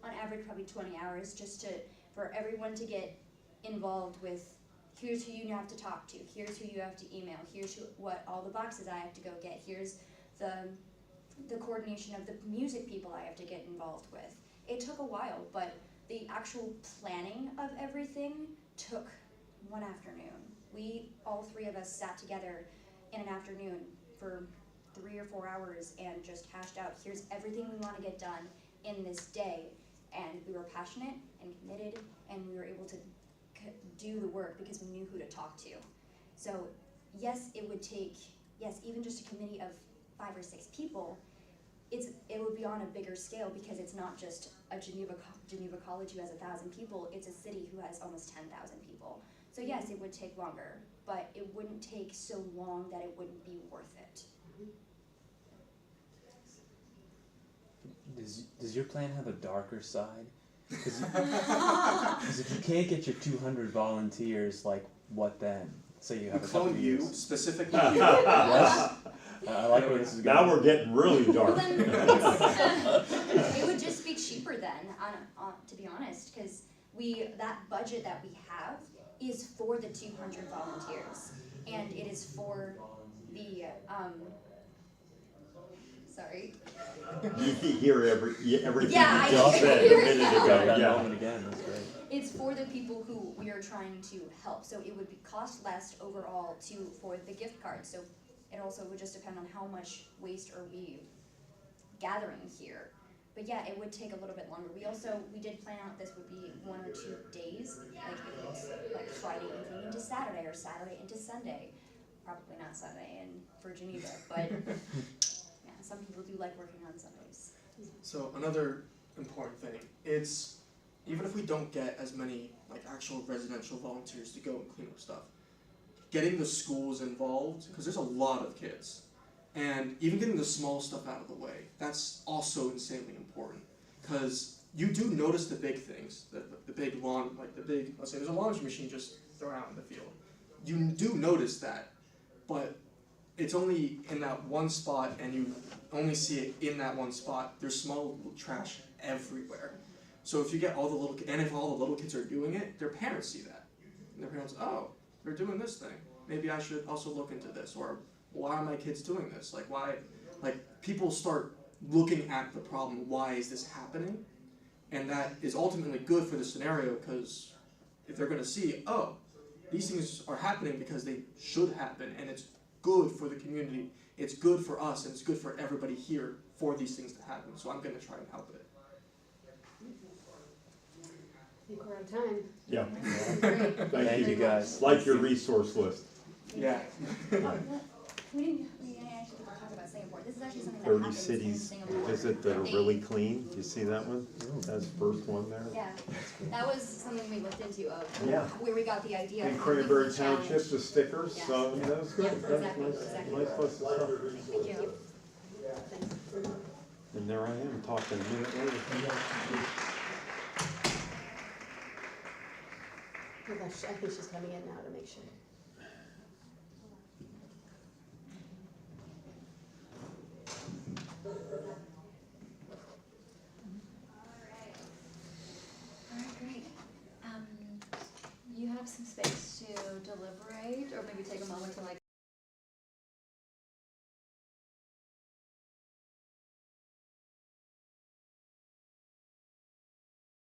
on average, probably 20 hours just for everyone to get involved with, here's who you have to talk to, here's who you have to email, here's what all the boxes I have to go get, here's the coordination of the music people I have to get involved with. It took a while, but the actual planning of everything took one afternoon. All 3 of us sat together in an afternoon for 3 or 4 hours and just hashed out, here's everything we want to get done in this day. And we were passionate and committed, and we were able to do the work because we knew who to talk to. So yes, it would take, even just a committee of 5 or 6 people, it would be on a bigger scale because it's not just a Geneva College who has 1,000 people, it's a city who has almost 10,000 people. So yes, it would take longer, but it wouldn't take so long that it wouldn't be worth it. Does your plan have a darker side? Because if you can't get your 200 volunteers, like what then? So you have a couple Clone you, years. specifically you. Yes. I like where this is going. Now we're getting really dark. It would just be cheaper then, to be honest, because that budget that we have is for the 200 volunteers, and it is for the sorry. You can hear everything Yeah, you just said a minute ago. That Yeah. moment again, that's great. It's for the people who we are trying to help, so it would cost less overall for the gift card. So it also would just depend on how much waste are we gathering here. But yeah, it would take a little bit longer. We did plan out this would be 1 or 2 days, like if it's like Friday evening into Saturday or Saturday into Sunday. Probably not Sunday for Geneva, but yeah, some people do like working on Sundays. So another important thing, it's, even if we don't get as many like actual residential volunteers to go and clean up stuff, getting the schools involved, because there's a lot of kids, and even getting the small stuff out of the way, that's also insanely important, because you do notice the big things, the big lawn, like let's say there's a laundry machine just thrown out in the field. You do notice that, but it's only in that one spot, and you only see it in that one spot. There's small trash everywhere. So if you get all the little, and if all the little kids are doing it, their parents see that. And their parents, oh, they're doing this thing. Maybe I should also look into this. Or why are my kids doing this? Like why, people start looking at the problem. Why is this happening? And that is ultimately good for the scenario, because if they're gonna see, oh, these things are happening because they should happen, and it's good for the community, it's good for us, and it's good for everybody here for these things to happen. So I'm gonna try and help it. I think we're out of time. Yeah. Great. Thank you guys. Like your resource list. Yeah. We didn't actually get to talk about Singapore. This is actually something that 30 happens in cities Singapore. visit that are really clean. You see that one? That's the first one there. Yeah, that was something we looked into Yeah. where we got the idea. In of the Cranberry weekly Township, challenge. the stickers, Yeah. so that was good. Yeah, That was exactly, nice, exactly. nice place to start. Thank you. And there I am talking a minute later. Oh gosh, I think she's coming in now to make sure. Alright, great. You have some space to deliberate, or maybe take a moment to